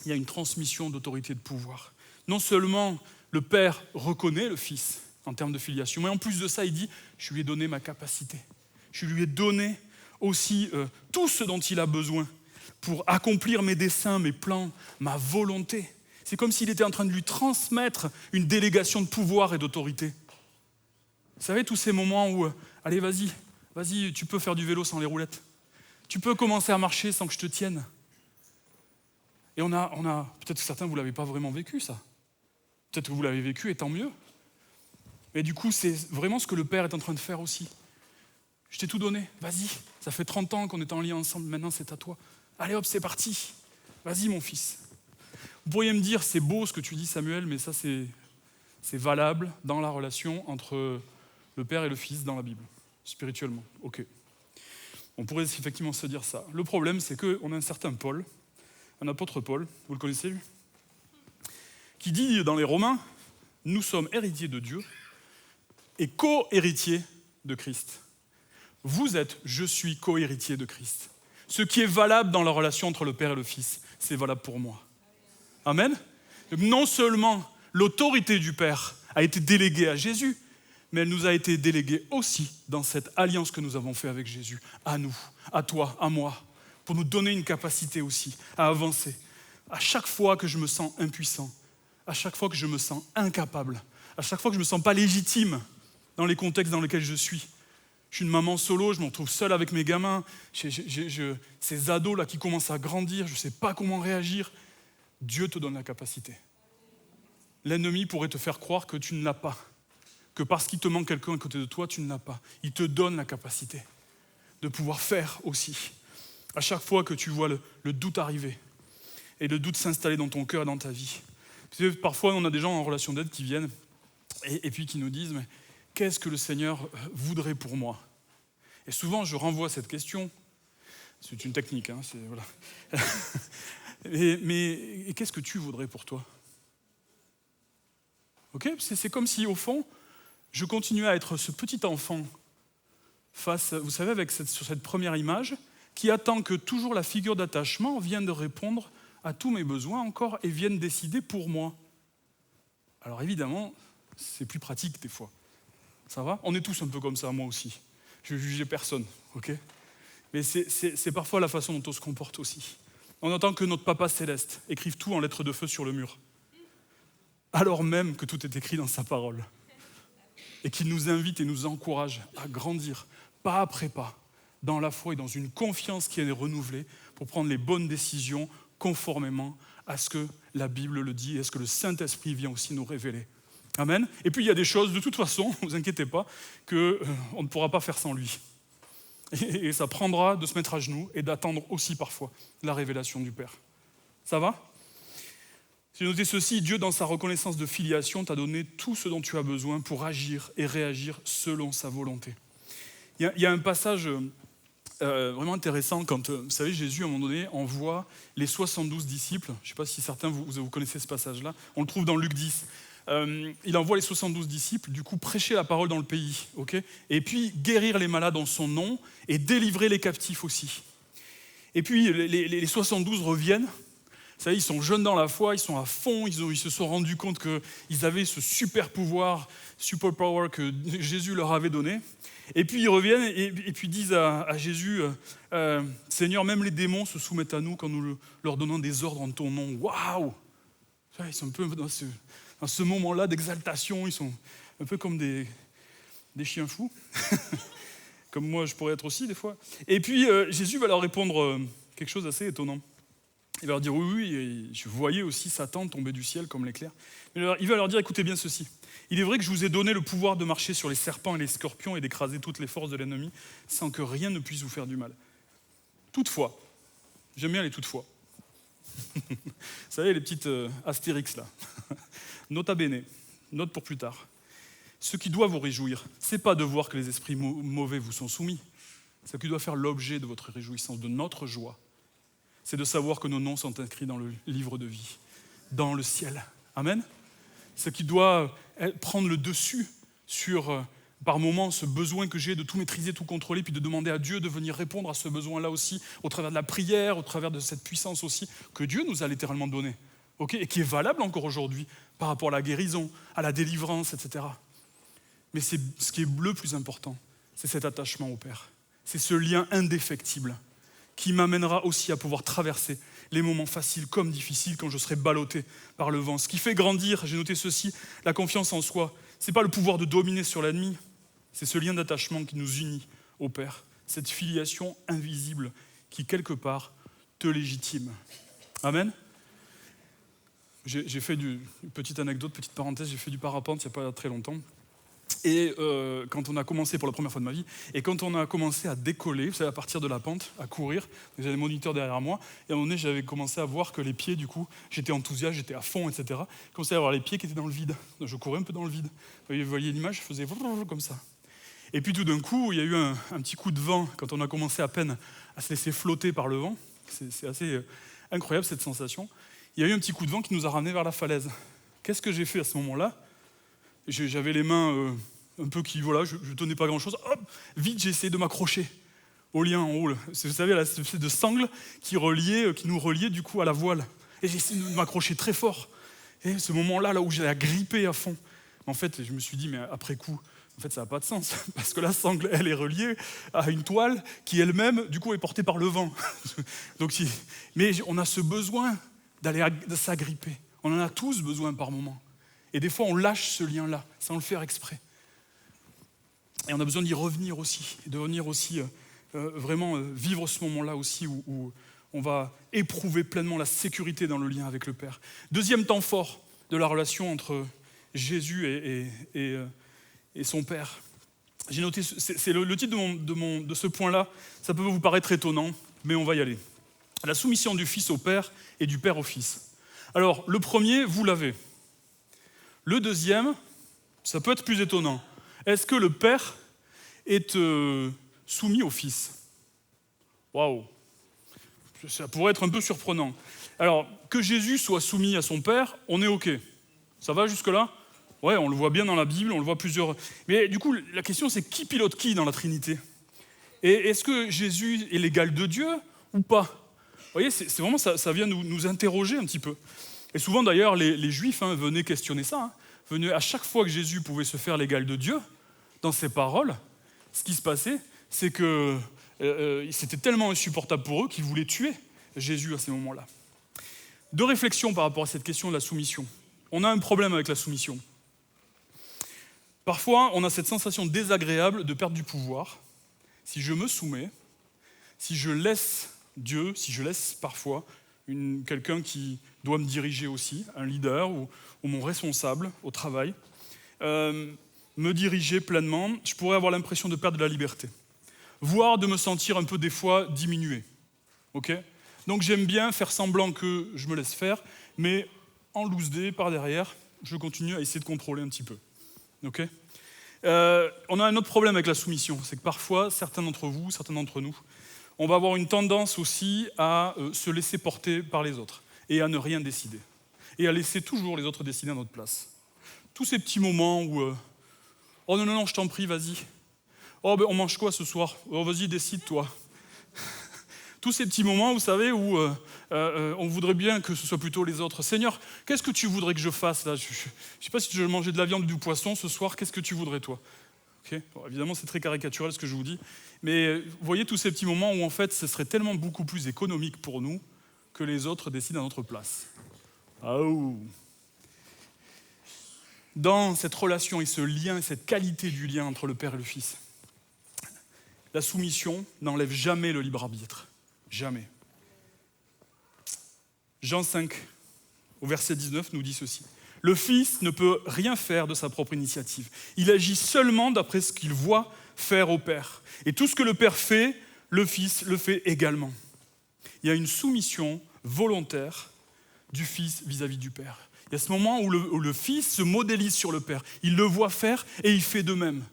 Il y a une transmission d'autorité et de pouvoir. Non seulement le Père reconnaît le Fils en termes de filiation, mais en plus de ça, il dit, je lui ai donné ma capacité. Je lui ai donné aussi tout ce dont il a besoin pour accomplir mes desseins, mes plans, ma volonté. C'est comme s'il était en train de lui transmettre une délégation de pouvoir et d'autorité. Vous savez, tous ces moments où, allez, vas-y, tu peux faire du vélo sans les roulettes. Tu peux commencer à marcher sans que je te tienne. Et on a peut-être que certains, vous ne l'avez pas vraiment vécu, ça. Peut-être que vous l'avez vécu, et tant mieux. Mais du coup, c'est vraiment ce que le Père est en train de faire aussi. Je t'ai tout donné, vas-y. Ça fait 30 ans qu'on est en lien ensemble, maintenant c'est à toi. Allez hop, c'est parti. Vas-y, mon fils. Vous pourriez me dire, c'est beau ce que tu dis, Samuel, mais ça, c'est valable dans la relation entre le Père et le Fils dans la Bible, spirituellement. Ok. On pourrait effectivement se dire ça. Le problème, c'est qu'on a un certain Paul, un apôtre Paul, vous le connaissez lui, qui dit dans les Romains, nous sommes héritiers de Dieu et co-héritiers de Christ. Vous êtes, je suis co-héritier de Christ. Ce qui est valable dans la relation entre le Père et le Fils, c'est valable pour moi. Amen. Donc non seulement l'autorité du Père a été déléguée à Jésus, mais elle nous a été déléguée aussi dans cette alliance que nous avons faite avec Jésus, à nous, à toi, à moi, pour nous donner une capacité aussi à avancer. À chaque fois que je me sens impuissant, à chaque fois que je me sens incapable, à chaque fois que je ne me sens pas légitime dans les contextes dans lesquels je suis une maman solo, je me retrouve seul avec mes gamins, ces ados là qui commencent à grandir, je ne sais pas comment réagir. Dieu te donne la capacité. L'ennemi pourrait te faire croire que tu ne l'as pas, que parce qu'il te manque quelqu'un à côté de toi, tu ne l'as pas. Il te donne la capacité de pouvoir faire aussi. À chaque fois que tu vois le doute arriver et le doute s'installer dans ton cœur et dans ta vie. Parfois, on a des gens en relation d'aide qui viennent et puis qui nous disent « mais qu'est-ce que le Seigneur voudrait pour moi ?» Et souvent, je renvoie cette question. C'est une technique, hein, voilà. mais qu'est-ce que tu voudrais pour toi? Okay, c'est comme si, au fond, je continuais à être ce petit enfant face, vous savez, sur cette première image, qui attend que toujours la figure d'attachement vienne de répondre à tous mes besoins encore et vienne décider pour moi. Alors évidemment, c'est plus pratique des fois. Ça va? On est tous un peu comme ça, moi aussi. Je ne jugeais personne, ok? Mais c'est parfois la façon dont on se comporte aussi. On attend que notre Papa Céleste écrive tout en lettres de feu sur le mur, alors même que tout est écrit dans sa parole. Et qu'il nous invite et nous encourage à grandir, pas après pas, dans la foi et dans une confiance qui est renouvelée pour prendre les bonnes décisions conformément à ce que la Bible le dit et à ce que le Saint-Esprit vient aussi nous révéler. Amen. Et puis il y a des choses, de toute façon, ne vous inquiétez pas, qu'on ne pourra pas faire sans lui. Et ça prendra de se mettre à genoux et d'attendre aussi parfois la révélation du Père. Ça va? J'ai noté ceci, Dieu, dans sa reconnaissance de filiation, t'a donné tout ce dont tu as besoin pour agir et réagir selon sa volonté. Il y a un passage vraiment intéressant quand, vous savez, Jésus, à un moment donné, envoie les 72 disciples. Je ne sais pas si certains, vous connaissez ce passage-là. On le trouve dans Luc 10. Il envoie les 72 disciples, du coup, prêcher la parole dans le pays. Okay, et puis, guérir les malades en son nom et délivrer les captifs aussi. Et puis, les 72 reviennent. Vous savez, ils sont jeunes dans la foi, ils sont à fond, ils se sont rendus compte qu'ils avaient ce super pouvoir, super power que Jésus leur avait donné. Et puis ils reviennent et puis disent à Jésus, Seigneur, même les démons se soumettent à nous quand nous leur donnons des ordres en ton nom. Waouh! Ils sont un peu dans ce moment-là d'exaltation, ils sont un peu comme des chiens fous, comme moi je pourrais être aussi des fois. Et puis Jésus va leur répondre quelque chose d'assez étonnant. Il va leur dire oui, et je voyais aussi Satan tomber du ciel comme l'éclair. Il va leur dire, écoutez bien ceci. Il est vrai que je vous ai donné le pouvoir de marcher sur les serpents et les scorpions et d'écraser toutes les forces de l'ennemi sans que rien ne puisse vous faire du mal. Toutefois, j'aime bien les toutefois. Vous savez, les petites astérix là. Nota bene, note pour plus tard. Ce qui doit vous réjouir, c'est pas de voir que les esprits mauvais vous sont soumis. Ce qui doit faire l'objet de votre réjouissance, de notre joie. C'est de savoir que nos noms sont inscrits dans le livre de vie, dans le ciel. Amen. Ce qui doit prendre le dessus sur, par moments, ce besoin que j'ai de tout maîtriser, tout contrôler, puis de demander à Dieu de venir répondre à ce besoin-là aussi, au travers de la prière, au travers de cette puissance aussi, que Dieu nous a littéralement donnée, okay, et qui est valable encore aujourd'hui, par rapport à la guérison, à la délivrance, etc. Mais ce qui est le plus important, c'est cet attachement au Père. C'est ce lien indéfectible qui m'amènera aussi à pouvoir traverser les moments faciles comme difficiles quand je serai ballotté par le vent. Ce qui fait grandir, j'ai noté ceci, la confiance en soi, ce n'est pas le pouvoir de dominer sur l'ennemi, C'est ce lien d'attachement qui nous unit au Père, cette filiation invisible qui, quelque part, te légitime. Amen. J'ai fait une petite anecdote, petite parenthèse, j'ai fait du parapente il n'y a pas très longtemps. Et quand on a commencé, pour la première fois de ma vie, et quand on a commencé à décoller, vous savez, à partir de la pente, à courir, j'avais des moniteurs derrière moi, et à un moment donné, j'avais commencé à voir que les pieds, du coup, j'étais enthousiaste, j'étais à fond, etc. Je commençais à avoir les pieds qui étaient dans le vide. Je courais un peu dans le vide. Vous voyez l'image, je faisais comme ça. Et puis tout d'un coup, il y a eu un petit coup de vent, quand on a commencé à peine à se laisser flotter par le vent. C'est assez incroyable cette sensation. Il y a eu un petit coup de vent qui nous a ramenés vers la falaise. Qu'est-ce que j'ai fait à ce moment-là ? J'avais les mains un peu qui, voilà, je tenais pas grand-chose. Hop, vite, j'ai essayé de m'accrocher au lien en haut. Vous savez, là, cette espèce de sangle qui nous reliait du coup à la voile. Et j'ai essayé de m'accrocher très fort. Et ce moment-là, là où j'allais gripper à fond, en fait, je me suis dit, mais après coup, en fait, ça n'a pas de sens. Parce que la sangle, elle est reliée à une toile qui elle-même, du coup, est portée par le vent. Donc, mais on a ce besoin de s'agripper. On en a tous besoin par moment. Et des fois, on lâche ce lien-là, sans le faire exprès. Et on a besoin d'y revenir aussi, de venir aussi vraiment vivre ce moment-là aussi où on va éprouver pleinement la sécurité dans le lien avec le Père. Deuxième temps fort de la relation entre Jésus et son Père. J'ai noté, c'est le titre de ce point-là, ça peut vous paraître étonnant, mais on va y aller. La soumission du Fils au Père et du Père au Fils. Alors, le premier, vous l'avez. Le deuxième, ça peut être plus étonnant. Est-ce que le Père est soumis au Fils ? Waouh ! Ça pourrait être un peu surprenant. Alors, que Jésus soit soumis à son Père, on est OK. Ça va jusque-là ? Ouais, on le voit bien dans la Bible, on le voit plusieurs... Mais du coup, la question, c'est qui pilote qui dans la Trinité ? Et est-ce que Jésus est l'égal de Dieu ou pas ? Vous voyez, c'est vraiment, ça vient nous interroger un petit peu. Et souvent, d'ailleurs, les Juifs venaient questionner ça. Venaient, à chaque fois que Jésus pouvait se faire l'égal de Dieu, dans ses paroles, ce qui se passait, c'est que c'était tellement insupportable pour eux qu'ils voulaient tuer Jésus à ces moments-là. Deux réflexions par rapport à cette question de la soumission. On a un problème avec la soumission. Parfois, on a cette sensation désagréable de perdre du pouvoir. Si je me soumets, si je laisse Dieu, si je laisse parfois quelqu'un qui doit me diriger aussi, un leader ou mon responsable au travail, me diriger pleinement, je pourrais avoir l'impression de perdre de la liberté, voire de me sentir un peu des fois diminué. Okay ? Donc j'aime bien faire semblant que je me laisse faire, mais en loose day, par derrière, je continue à essayer de contrôler un petit peu. Okay ? On a un autre problème avec la soumission, c'est que parfois, certains d'entre vous, certains d'entre nous, on va avoir une tendance aussi à se laisser porter par les autres et à ne rien décider. Et à laisser toujours les autres décider à notre place. Tous ces petits moments où « Oh non, je t'en prie, vas-y. Oh, ben on mange quoi ce soir ? Oh, vas-y, décide-toi. » Tous ces petits moments, vous savez, où on voudrait bien que ce soit plutôt les autres. « Seigneur, qu'est-ce que tu voudrais que je fasse là ? Je ne sais pas si je vais manger de la viande ou du poisson ce soir, qu'est-ce que tu voudrais toi ?» Okay. Bon, évidemment, c'est très caricatural ce que je vous dis, mais vous voyez tous ces petits moments où en fait, ce serait tellement beaucoup plus économique pour nous que les autres décident à notre place. Oh. Dans cette relation et ce lien, cette qualité du lien entre le Père et le Fils, la soumission n'enlève jamais le libre arbitre. Jamais. Jean 5, au verset 19, nous dit ceci. Le Fils ne peut rien faire de sa propre initiative. Il agit seulement d'après ce qu'il voit faire au Père. Et tout ce que le Père fait, le Fils le fait également. Il y a une soumission volontaire du Fils vis-à-vis du Père. Il y a ce moment où le Fils se modélise sur le Père. Il le voit faire et il fait de même.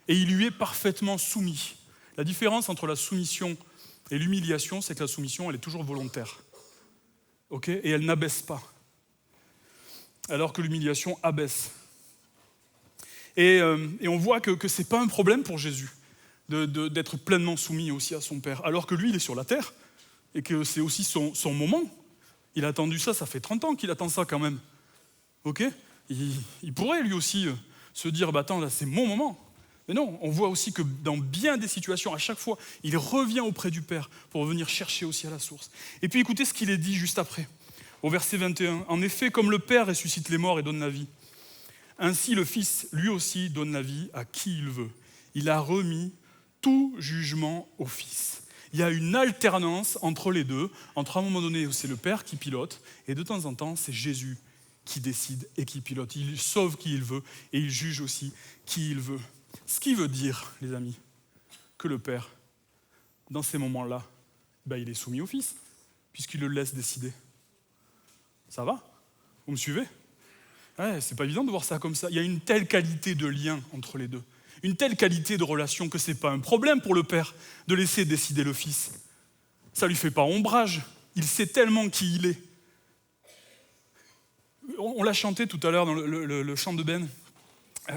Et il lui est parfaitement soumis. La différence entre la soumission et l'humiliation, c'est que la soumission, elle est toujours volontaire. Okay ? Et elle n'abaisse pas. Alors que l'humiliation abaisse. Et on voit que ce n'est pas un problème pour Jésus d'être pleinement soumis aussi à son Père, alors que lui, il est sur la terre, et que c'est aussi son moment. Il a attendu ça fait 30 ans qu'il attend ça quand même. Ok ? Il pourrait lui aussi se dire, attends, là c'est mon moment. Mais non, on voit aussi que dans bien des situations, à chaque fois, il revient auprès du Père pour venir chercher aussi à la source. Et puis écoutez ce qu'il est dit juste après. Au verset 21, « En effet, comme le Père ressuscite les morts et donne la vie, ainsi le Fils, lui aussi, donne la vie à qui il veut. Il a remis tout jugement au Fils. Il y a une alternance entre les deux, entre à un moment donné où c'est le Père qui pilote, et de temps en temps, c'est Jésus qui décide et qui pilote. Il sauve qui il veut, et il juge aussi qui il veut. Ce qui veut dire, les amis, que le Père, dans ces moments-là, il est soumis au Fils, puisqu'il le laisse décider. Ça va? Vous me suivez? Ouais, c'est pas évident de voir ça comme ça. Il y a une telle qualité de lien entre les deux, une telle qualité de relation que c'est pas un problème pour le Père de laisser décider le Fils. Ça lui fait pas ombrage. Il sait tellement qui il est. On l'a chanté tout à l'heure dans le chant de Ben.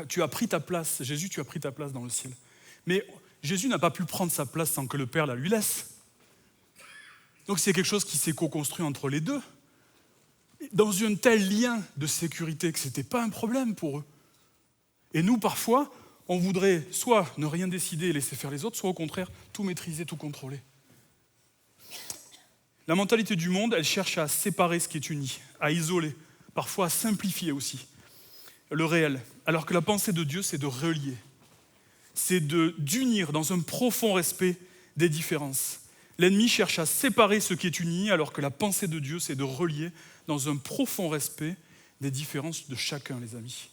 Tu as pris ta place, Jésus, tu as pris ta place dans le ciel. Mais Jésus n'a pas pu prendre sa place sans que le Père la lui laisse. Donc c'est quelque chose qui s'est co-construit entre les deux, dans un tel lien de sécurité que ce n'était pas un problème pour eux. Et nous, parfois, on voudrait soit ne rien décider et laisser faire les autres, soit au contraire, tout maîtriser, tout contrôler. La mentalité du monde, elle cherche à séparer ce qui est uni, à isoler, parfois à simplifier aussi le réel. Alors que la pensée de Dieu, c'est de relier, c'est d'unir dans un profond respect des différences. L'ennemi cherche à séparer ce qui est uni, alors que la pensée de Dieu, c'est de relier dans un profond respect des différences de chacun, les amis.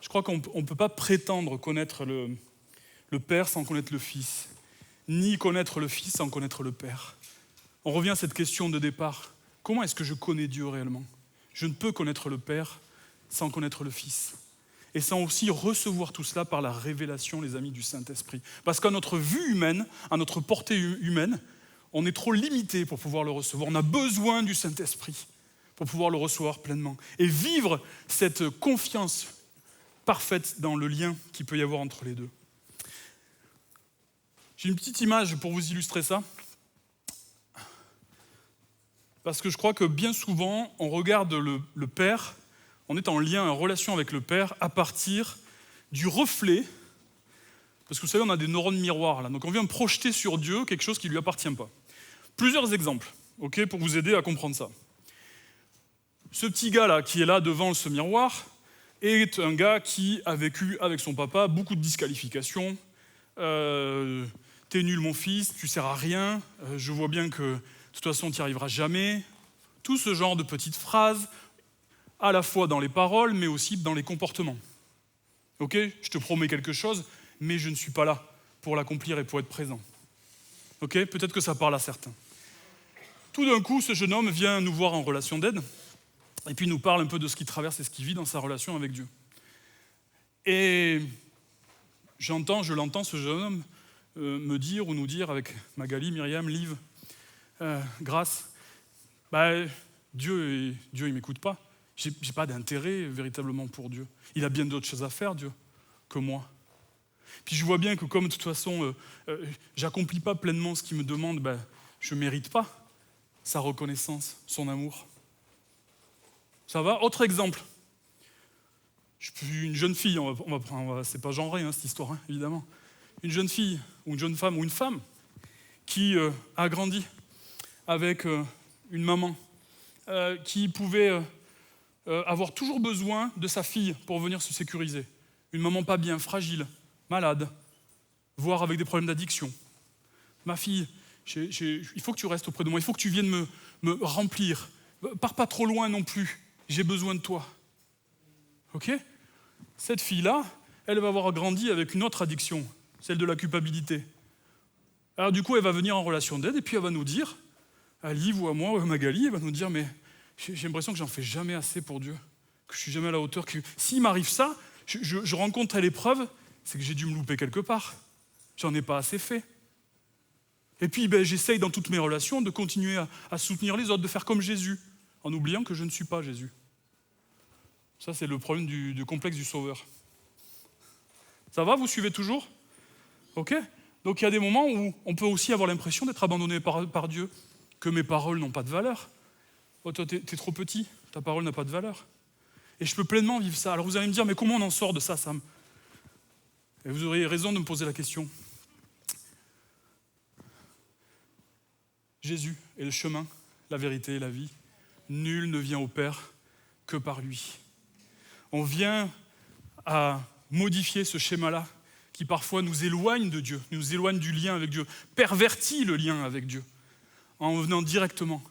Je crois qu'on ne peut pas prétendre connaître le Père sans connaître le Fils, ni connaître le Fils sans connaître le Père. On revient à cette question de départ. Comment est-ce que je connais Dieu réellement? Je ne peux connaître le Père sans connaître le Fils. Et sans aussi recevoir tout cela par la révélation, les amis, du Saint-Esprit. Parce qu'à notre vue humaine, à notre portée humaine, on est trop limité pour pouvoir le recevoir. On a besoin du Saint-Esprit pour pouvoir le recevoir pleinement. Et vivre cette confiance parfaite dans le lien qu'il peut y avoir entre les deux. J'ai une petite image pour vous illustrer ça. Parce que je crois que bien souvent, on regarde le Père, on est en lien, en relation avec le Père à partir du reflet. Parce que vous savez, on a des neurones miroirs là, donc on vient projeter sur Dieu quelque chose qui ne lui appartient pas. Plusieurs exemples, ok, pour vous aider à comprendre ça. Ce petit gars-là qui est là devant ce miroir est un gars qui a vécu avec son papa beaucoup de disqualifications. T'es nul mon fils, tu sers à rien, je vois bien que de toute façon tu n'y arriveras jamais. Tout ce genre de petites phrases, à la fois dans les paroles, mais aussi dans les comportements. Ok, je te promets quelque chose, mais je ne suis pas là pour l'accomplir et pour être présent. Ok, peut-être que ça parle à certains. Tout d'un coup, ce jeune homme vient nous voir en relation d'aide, et puis nous parle un peu de ce qu'il traverse et ce qu'il vit dans sa relation avec Dieu. Et je l'entends, ce jeune homme, me dire ou nous dire avec Magali, Myriam, Liv, Grâce, Dieu il m'écoute pas. J'ai pas d'intérêt véritablement pour Dieu. Il a bien d'autres choses à faire, Dieu, que moi. Puis je vois bien que comme de toute façon, j'accomplis pas pleinement ce qu'il me demande, je mérite pas sa reconnaissance, son amour. Ça va? Autre exemple. Je suis une jeune fille, c'est pas genré cette histoire, évidemment. Une jeune fille, ou une jeune femme, ou une femme qui a grandi avec une maman qui pouvait avoir toujours besoin de sa fille pour venir se sécuriser. Une maman pas bien, fragile, malade, voire avec des problèmes d'addiction. Ma fille, il faut que tu restes auprès de moi, il faut que tu viennes me remplir. Pars pas trop loin non plus, j'ai besoin de toi. Ok? Cette fille-là, elle va avoir grandi avec une autre addiction, celle de la culpabilité. Alors du coup, elle va venir en relation d'aide et puis elle va nous dire, à Liv ou à moi ou à Magali, elle va nous dire, mais j'ai l'impression que j'en fais jamais assez pour Dieu, que je suis jamais à la hauteur, que s'il m'arrive ça, je rencontre telle épreuve, c'est que j'ai dû me louper quelque part. J'en ai pas assez fait. Et puis j'essaye dans toutes mes relations de continuer à soutenir les autres, de faire comme Jésus, en oubliant que je ne suis pas Jésus. Ça, c'est le problème du complexe du sauveur. Ça va, vous suivez toujours? Ok? Donc il y a des moments où on peut aussi avoir l'impression d'être abandonné par Dieu, que mes paroles n'ont pas de valeur. Oh, toi, t'es trop petit, ta parole n'a pas de valeur. Et je peux pleinement vivre ça. Alors vous allez me dire, mais comment on en sort de ça, Sam? Et vous auriez raison de me poser la question. Jésus est le chemin, la vérité et la vie. Nul ne vient au Père que par lui. On vient à modifier ce schéma-là qui parfois nous éloigne de Dieu, nous éloigne du lien avec Dieu, pervertit le lien avec Dieu, en venant directement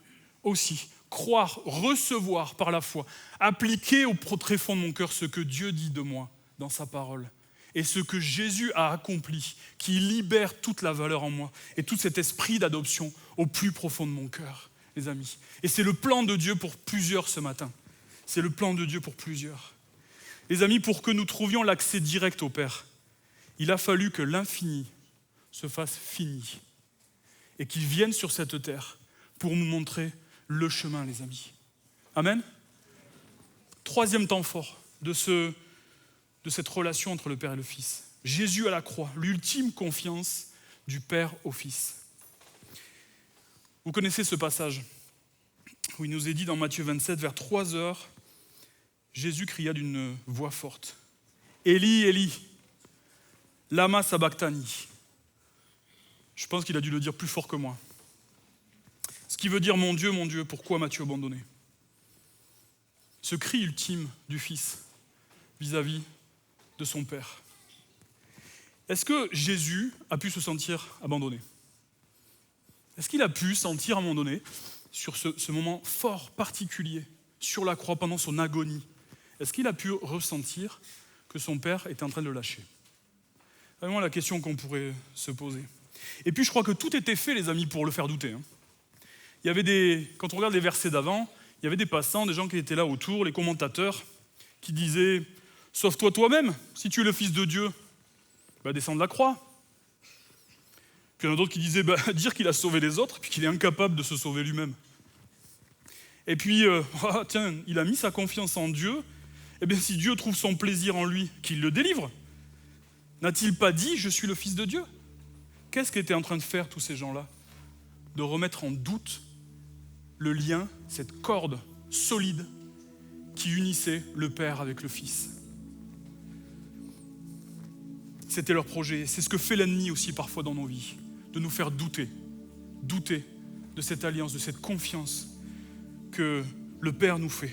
aussi croire, recevoir par la foi, appliquer au tréfonds de mon cœur ce que Dieu dit de moi dans sa parole et ce que Jésus a accompli, qui libère toute la valeur en moi et tout cet esprit d'adoption au plus profond de mon cœur, les amis. Et c'est le plan de Dieu pour plusieurs ce matin. C'est le plan de Dieu pour plusieurs. Les amis, pour que nous trouvions l'accès direct au Père, il a fallu que l'infini se fasse fini et qu'il vienne sur cette terre pour nous montrer le chemin, les amis. Amen. Troisième temps fort de cette relation entre le Père et le Fils. Jésus à la croix, l'ultime confiance du Père au Fils. Vous connaissez ce passage où il nous est dit dans Matthieu 27, vers 3 heures, Jésus cria d'une voix forte, « Élie, Élie, lama sabachthani ». Je pense qu'il a dû le dire plus fort que moi. Ce qui veut dire « Mon Dieu, pourquoi m'as-tu abandonné ?» Ce cri ultime du Fils vis-à-vis de son Père. Est-ce que Jésus a pu se sentir abandonné ? Est-ce qu'il a pu sentir à un moment donné, sur ce moment fort, particulier, sur la croix pendant son agonie, est-ce qu'il a pu ressentir que son Père était en train de le lâcher ? C'est vraiment la question qu'on pourrait se poser. Et puis je crois que tout était fait, les amis, pour le faire douter. Il y avait quand on regarde les versets d'avant, il y avait des passants, des gens qui étaient là autour, les commentateurs, qui disaient « Sauve-toi toi-même, si tu es le Fils de Dieu, descends de la croix ». Puis il y en a d'autres qui disaient dire qu'il a sauvé les autres, puis qu'il est incapable de se sauver lui-même. Et puis, tiens, il a mis sa confiance en Dieu, eh bien si Dieu trouve son plaisir en lui, qu'il le délivre. N'a-t-il pas dit « Je suis le Fils de Dieu » ? Qu'est-ce qu'étaient en train de faire tous ces gens-là ? De remettre en doute le lien, cette corde solide qui unissait le Père avec le Fils. C'était leur projet. C'est ce que fait l'ennemi aussi parfois dans nos vies, de nous faire douter de cette alliance, de cette confiance que le Père nous fait,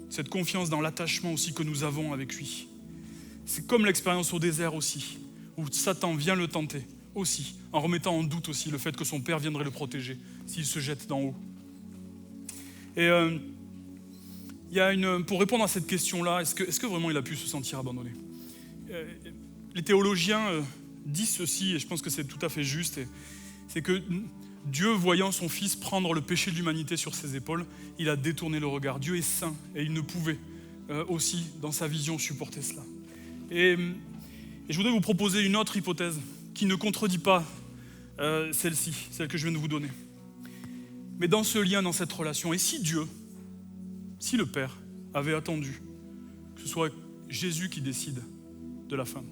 cette confiance dans l'attachement aussi que nous avons avec lui. C'est comme l'expérience au désert aussi, où Satan vient le tenter aussi, en remettant en doute aussi le fait que son Père viendrait le protéger s'il se jette d'en haut. Et pour répondre à cette question-là, est-ce que vraiment il a pu se sentir abandonné ? Les théologiens disent ceci, et je pense que c'est tout à fait juste, c'est que Dieu, voyant son Fils prendre le péché de l'humanité sur ses épaules, il a détourné le regard. Dieu est saint, et il ne pouvait aussi, dans sa vision, supporter cela. Et je voudrais vous proposer une autre hypothèse qui ne contredit pas celle-ci, celle que je viens de vous donner. Mais dans ce lien, dans cette relation, et si le Père avait attendu que ce soit Jésus qui décide de la fin ?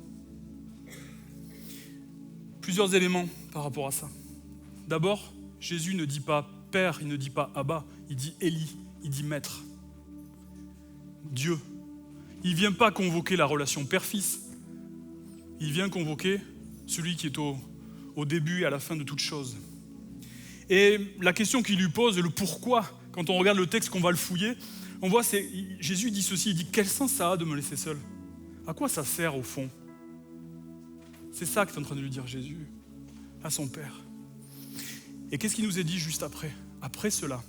Plusieurs éléments par rapport à ça. D'abord, Jésus ne dit pas « Père », il ne dit pas « Abba », il dit « Élie », il dit « Maître ». Dieu. Il ne vient pas convoquer la relation père-fils, il vient convoquer celui qui est au début et à la fin de toute chose. Et la question qu'il lui pose, le pourquoi, quand on regarde le texte, qu'on va le fouiller, on voit, Jésus dit ceci, il dit « Quel sens ça a de me laisser seul ? À quoi ça sert au fond ?» C'est ça qu'est en train de lui dire Jésus à son Père. Et qu'est-ce qu'il nous est dit juste après ? Après cela,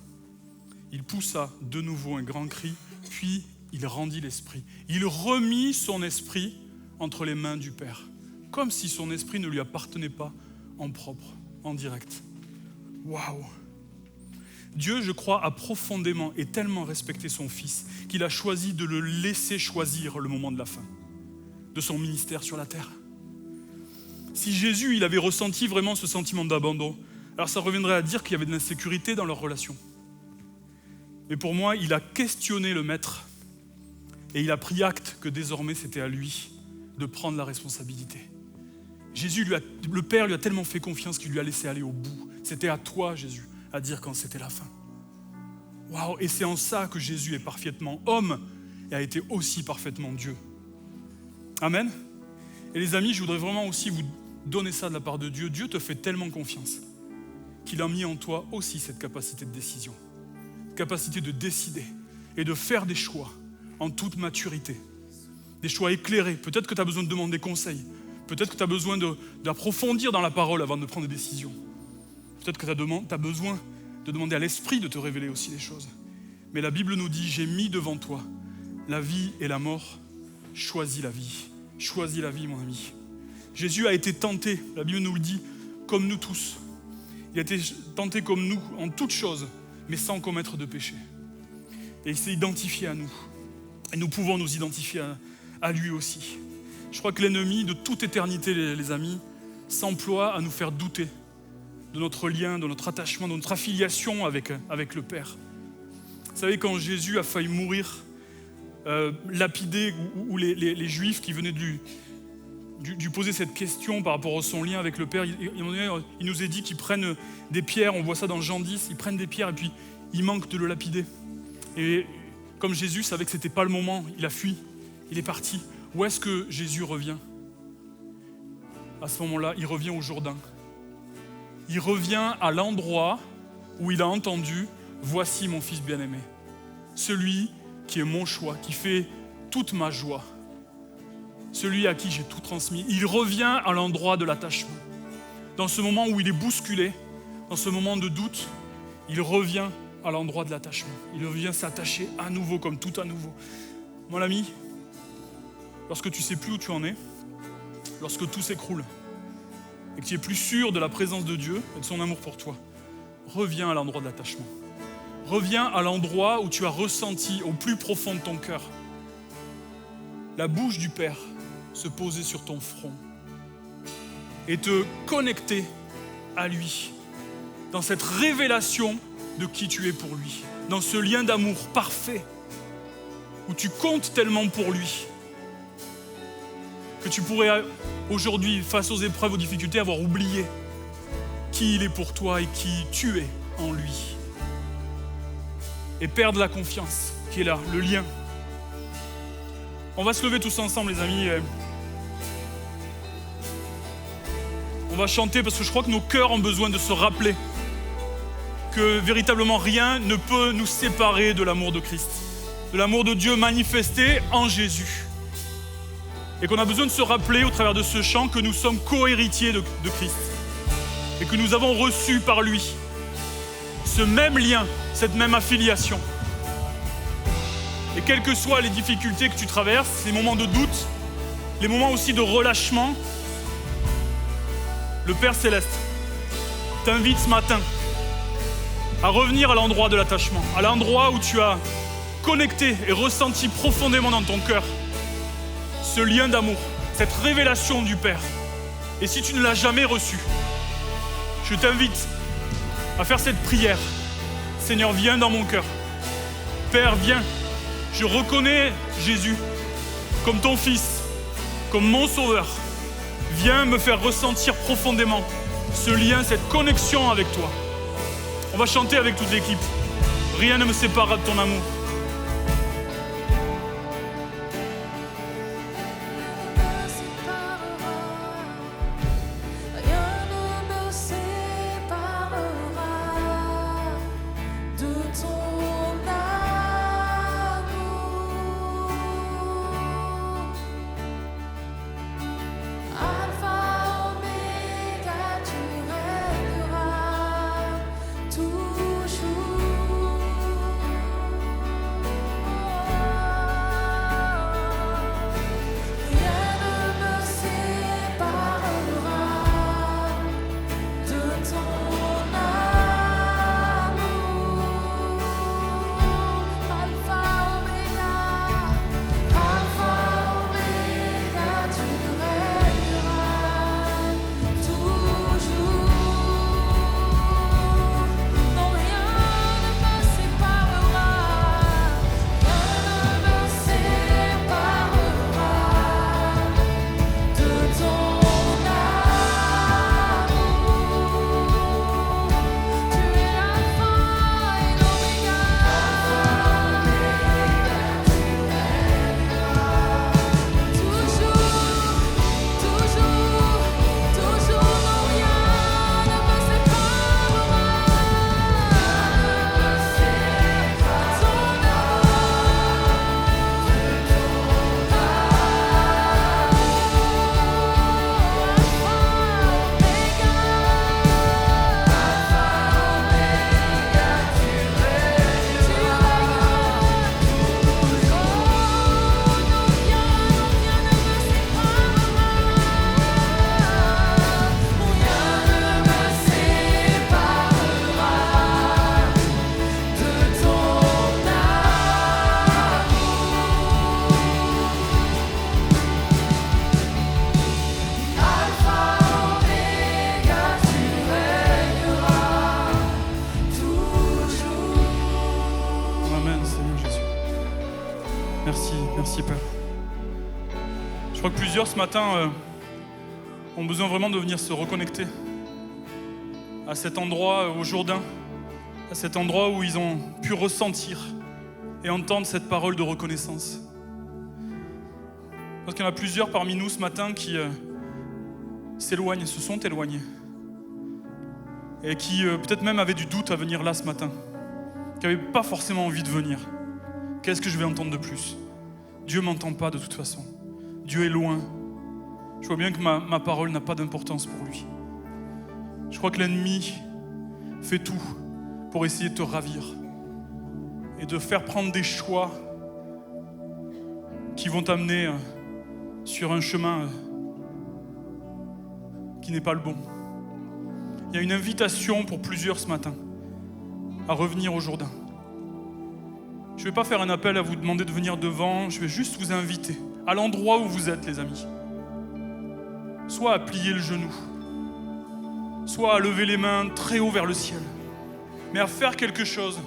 il poussa de nouveau un grand cri, puis il rendit l'esprit. Il remit son esprit entre les mains du Père, comme si son esprit ne lui appartenait pas en propre, en direct. Waouh ! Dieu, je crois, a profondément et tellement respecté son Fils qu'il a choisi de le laisser choisir le moment de la fin de son ministère sur la terre. Si Jésus, il avait ressenti vraiment ce sentiment d'abandon, alors ça reviendrait à dire qu'il y avait de l'insécurité dans leur relation. Mais pour moi, il a questionné le Maître et il a pris acte que désormais c'était à lui de prendre la responsabilité. Jésus, le Père lui a tellement fait confiance qu'il lui a laissé aller au bout. C'était à toi, Jésus, à dire quand c'était la fin. Waouh! Et c'est en ça que Jésus est parfaitement homme et a été aussi parfaitement Dieu. Amen. Et les amis, je voudrais vraiment aussi vous donner ça de la part de Dieu. Dieu te fait tellement confiance qu'il a mis en toi aussi cette capacité de décision, capacité de décider et de faire des choix en toute maturité, des choix éclairés. Peut-être que tu as besoin de demander conseil, Peut-être que tu as besoin d'approfondir dans la parole avant de prendre des décisions. Peut-être que tu as besoin de demander à l'Esprit de te révéler aussi les choses. Mais la Bible nous dit, j'ai mis devant toi la vie et la mort. Choisis la vie. Choisis la vie, mon ami. Jésus a été tenté, la Bible nous le dit, comme nous tous. Il a été tenté comme nous en toutes choses, mais sans commettre de péché. Et il s'est identifié à nous. Et nous pouvons nous identifier à lui aussi. Je crois que l'ennemi de toute éternité, les amis, s'emploie à nous faire douter de notre lien, de notre attachement, de notre affiliation avec le Père. Vous savez, quand Jésus a failli mourir, lapidé, ou les Juifs qui venaient de lui poser cette question par rapport à son lien avec le Père, il nous est dit qu'ils prennent des pierres, on voit ça dans Jean 10, ils prennent des pierres et puis ils manquent de le lapider. Et comme Jésus savait que ce n'était pas le moment, il a fui, il est parti. Où est-ce que Jésus revient? À ce moment-là, il revient au Jourdain. Il revient à l'endroit où il a entendu « Voici mon fils bien-aimé, celui qui est mon choix, qui fait toute ma joie, celui à qui j'ai tout transmis. » Il revient à l'endroit de l'attachement. Dans ce moment où il est bousculé, dans ce moment de doute, il revient à l'endroit de l'attachement. Il revient s'attacher à nouveau, comme tout à nouveau. Mon ami, lorsque tu ne sais plus où tu en es, lorsque tout s'écroule, et que tu n'es plus sûr de la présence de Dieu et de son amour pour toi, reviens à l'endroit de l'attachement. Reviens à l'endroit où tu as ressenti au plus profond de ton cœur la bouche du Père se poser sur ton front et te connecter à lui dans cette révélation de qui tu es pour lui, dans ce lien d'amour parfait où tu comptes tellement pour lui que tu pourrais aujourd'hui, face aux épreuves, aux difficultés, avoir oublié qui il est pour toi et qui tu es en lui. Et perdre la confiance qui est là, le lien. On va se lever tous ensemble, les amis. On va chanter parce que je crois que nos cœurs ont besoin de se rappeler que véritablement rien ne peut nous séparer de l'amour de Christ, de l'amour de Dieu manifesté en Jésus. Et qu'on a besoin de se rappeler au travers de ce chant que nous sommes co-héritiers de Christ et que nous avons reçu par lui ce même lien, cette même affiliation. Et quelles que soient les difficultés que tu traverses, les moments de doute, les moments aussi de relâchement, le Père Céleste t'invite ce matin à revenir à l'endroit de l'attachement, à l'endroit où tu as connecté et ressenti profondément dans ton cœur ce lien d'amour, cette révélation du Père. Et si tu ne l'as jamais reçu, je t'invite à faire cette prière. Seigneur, viens dans mon cœur. Père, viens. Je reconnais Jésus comme ton Fils, comme mon Sauveur. Viens me faire ressentir profondément ce lien, cette connexion avec toi. On va chanter avec toute l'équipe. Rien ne me séparera de ton amour. Merci Père. Je crois que plusieurs ce matin ont besoin vraiment de venir se reconnecter à cet endroit au Jourdain, à cet endroit où ils ont pu ressentir et entendre cette parole de reconnaissance. Parce qu'il y en a plusieurs parmi nous ce matin qui s'éloignent, se sont éloignés et qui peut-être même avaient du doute à venir là ce matin, qui n'avaient pas forcément envie de venir. Qu'est-ce que je vais entendre de plus? Dieu ne m'entend pas de toute façon. Dieu est loin. Je vois bien que ma parole n'a pas d'importance pour lui. Je crois que l'ennemi fait tout pour essayer de te ravir et de faire prendre des choix qui vont t'amener sur un chemin qui n'est pas le bon. Il y a une invitation pour plusieurs ce matin à revenir au Jourdain. Je ne vais pas faire un appel à vous demander de venir devant, je vais juste vous inviter à l'endroit où vous êtes, les amis. Soit à plier le genou, soit à lever les mains très haut vers le ciel, mais à faire quelque chose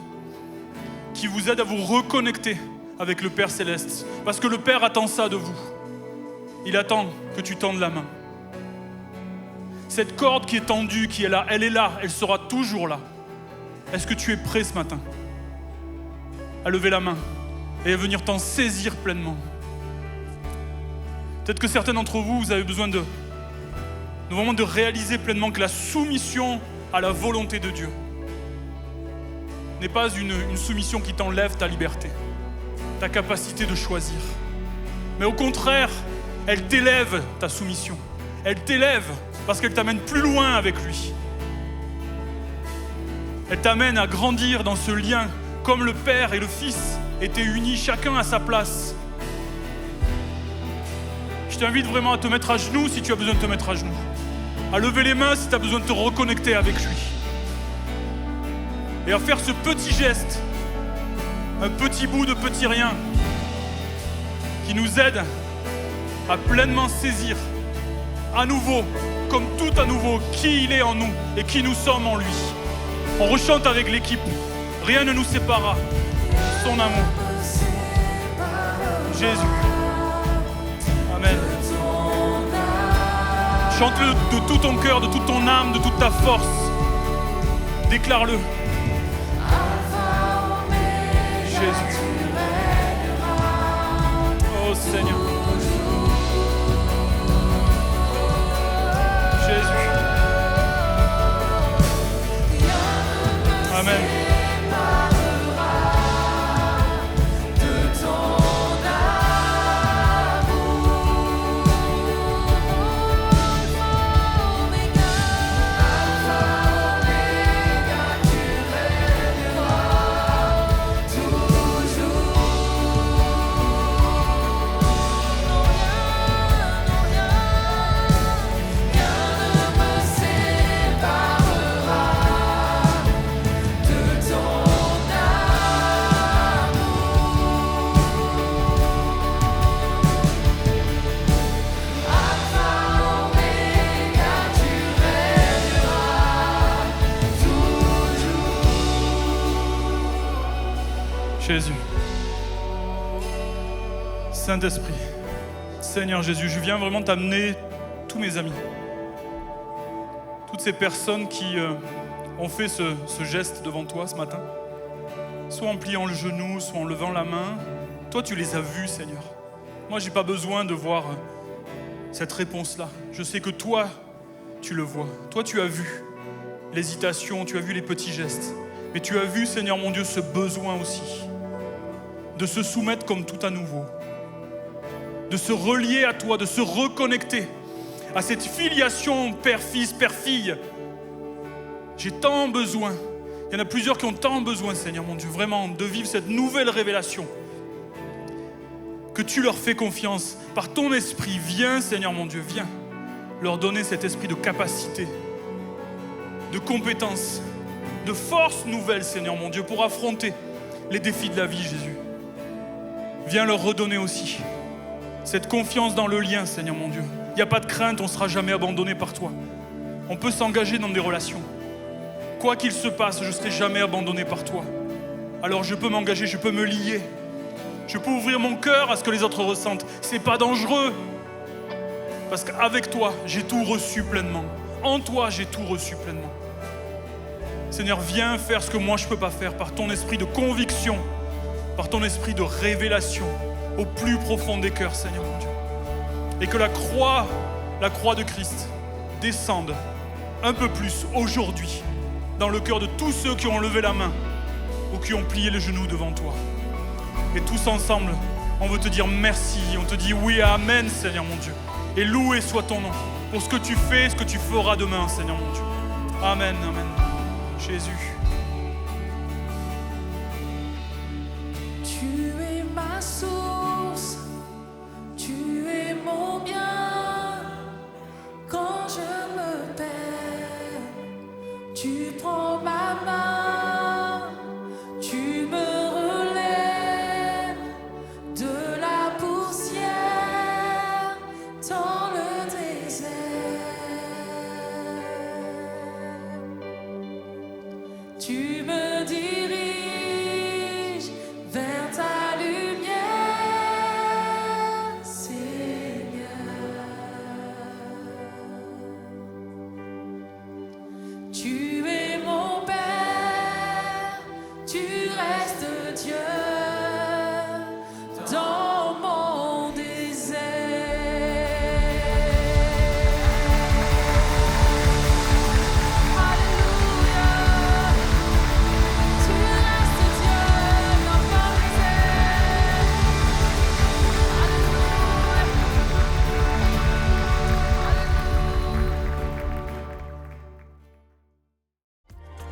qui vous aide à vous reconnecter avec le Père Céleste. Parce que le Père attend ça de vous. Il attend que tu tendes la main. Cette corde qui est tendue, qui est là, elle sera toujours là. Est-ce que tu es prêt ce matin à lever la main et à venir t'en saisir pleinement? Peut-être que certains d'entre vous, vous avez besoin de vraiment de réaliser pleinement que la soumission à la volonté de Dieu n'est pas une soumission qui t'enlève ta liberté, ta capacité de choisir. Mais au contraire, elle t'élève ta soumission. Elle t'élève parce qu'elle t'amène plus loin avec lui. Elle t'amène à grandir dans ce lien comme le Père et le Fils étaient unis, chacun à sa place. Je t'invite vraiment à te mettre à genoux si tu as besoin de te mettre à genoux. À lever les mains si tu as besoin de te reconnecter avec lui. Et à faire ce petit geste, un petit bout de petit rien, qui nous aide à pleinement saisir à nouveau, comme tout à nouveau, qui il est en nous et qui nous sommes en lui. On rechante avec l'équipe. Rien ne nous séparera. Son amour. Jésus. Amen. Chante-le de tout ton cœur, de toute ton âme, de toute ta force. Déclare-le. Jésus. Oh Seigneur. Jésus. Amen. Jésus. Saint-Esprit, Seigneur Jésus, je viens vraiment t'amener tous mes amis, toutes ces personnes qui ont fait ce geste devant toi ce matin, soit en pliant le genou, soit en levant la main. Toi, tu les as vus, Seigneur. Moi, je n'ai pas besoin de voir cette réponse-là. Je sais que toi, tu le vois. Toi, tu as vu l'hésitation, tu as vu les petits gestes. Mais tu as vu, Seigneur mon Dieu, ce besoin aussi de se soumettre comme tout à nouveau, de se relier à toi, de se reconnecter à cette filiation père-fils, père-fille. J'ai tant besoin, il y en a plusieurs qui ont tant besoin, Seigneur mon Dieu, vraiment de vivre cette nouvelle révélation, que tu leur fais confiance. Par ton esprit, viens, Seigneur mon Dieu, viens leur donner cet esprit de capacité, de compétence, de force nouvelle, Seigneur mon Dieu, pour affronter les défis de la vie, Jésus. Viens leur redonner aussi cette confiance dans le lien, Seigneur mon Dieu. Il n'y a pas de crainte, on ne sera jamais abandonné par toi. On peut s'engager dans des relations. Quoi qu'il se passe, je ne serai jamais abandonné par toi. Alors je peux m'engager, je peux me lier Je peux ouvrir mon cœur à ce que les autres ressentent. C'est pas dangereux. Parce qu'avec toi, j'ai tout reçu pleinement. En toi, j'ai tout reçu pleinement. Seigneur, viens faire ce que moi je peux pas faire par ton esprit de conviction, par ton esprit de révélation au plus profond des cœurs, Seigneur mon Dieu. Et que la croix de Christ descende un peu plus aujourd'hui dans le cœur de tous ceux qui ont levé la main ou qui ont plié les genoux devant toi. Et tous ensemble, on veut te dire merci, on te dit oui, amen, Seigneur mon Dieu. Et loué soit ton nom pour ce que tu fais, ce que tu feras demain, Seigneur mon Dieu. Amen, amen. Jésus. Tu es ma source, tu es mon bien. Quand je me perds, tu prends ma main, tu me relèves de la poussière dans le désert. Tu me diriges vers ta lumière, Seigneur. Tu es mon Père, tu restes Dieu dans mon désert. Alléluia. Tu restes Dieu dans mon désert.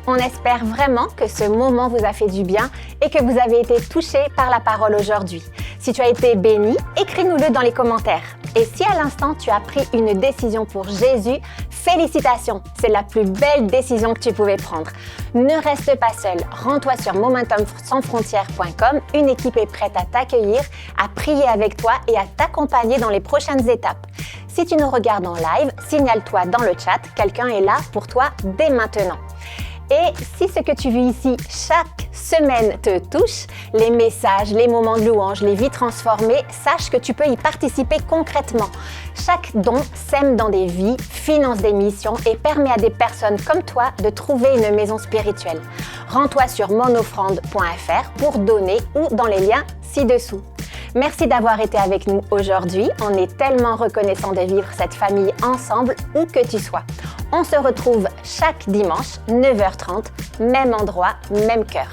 On espère vraiment que ce moment vous a fait du bien et que vous avez été touché par la parole aujourd'hui. Si tu as été béni, écris-nous-le dans les commentaires. Et si à l'instant tu as pris une décision pour Jésus, félicitations, c'est la plus belle décision que tu pouvais prendre. Ne reste pas seul, rends-toi sur momentumsansfrontières.com, une équipe est prête à t'accueillir, à prier avec toi et à t'accompagner dans les prochaines étapes. Si tu nous regardes en live, signale-toi dans le chat, quelqu'un est là pour toi dès maintenant. Et si ce que tu vis ici chaque semaine te touche, les messages, les moments de louange, les vies transformées, sache que tu peux y participer concrètement. Chaque don sème dans des vies, finance des missions et permet à des personnes comme toi de trouver une maison spirituelle. Rends-toi sur monoffrande.fr pour donner ou dans les liens ci-dessous. Merci d'avoir été avec nous aujourd'hui. On est tellement reconnaissant de vivre cette famille ensemble où que tu sois. On se retrouve chaque dimanche, 9h30, même endroit, même cœur.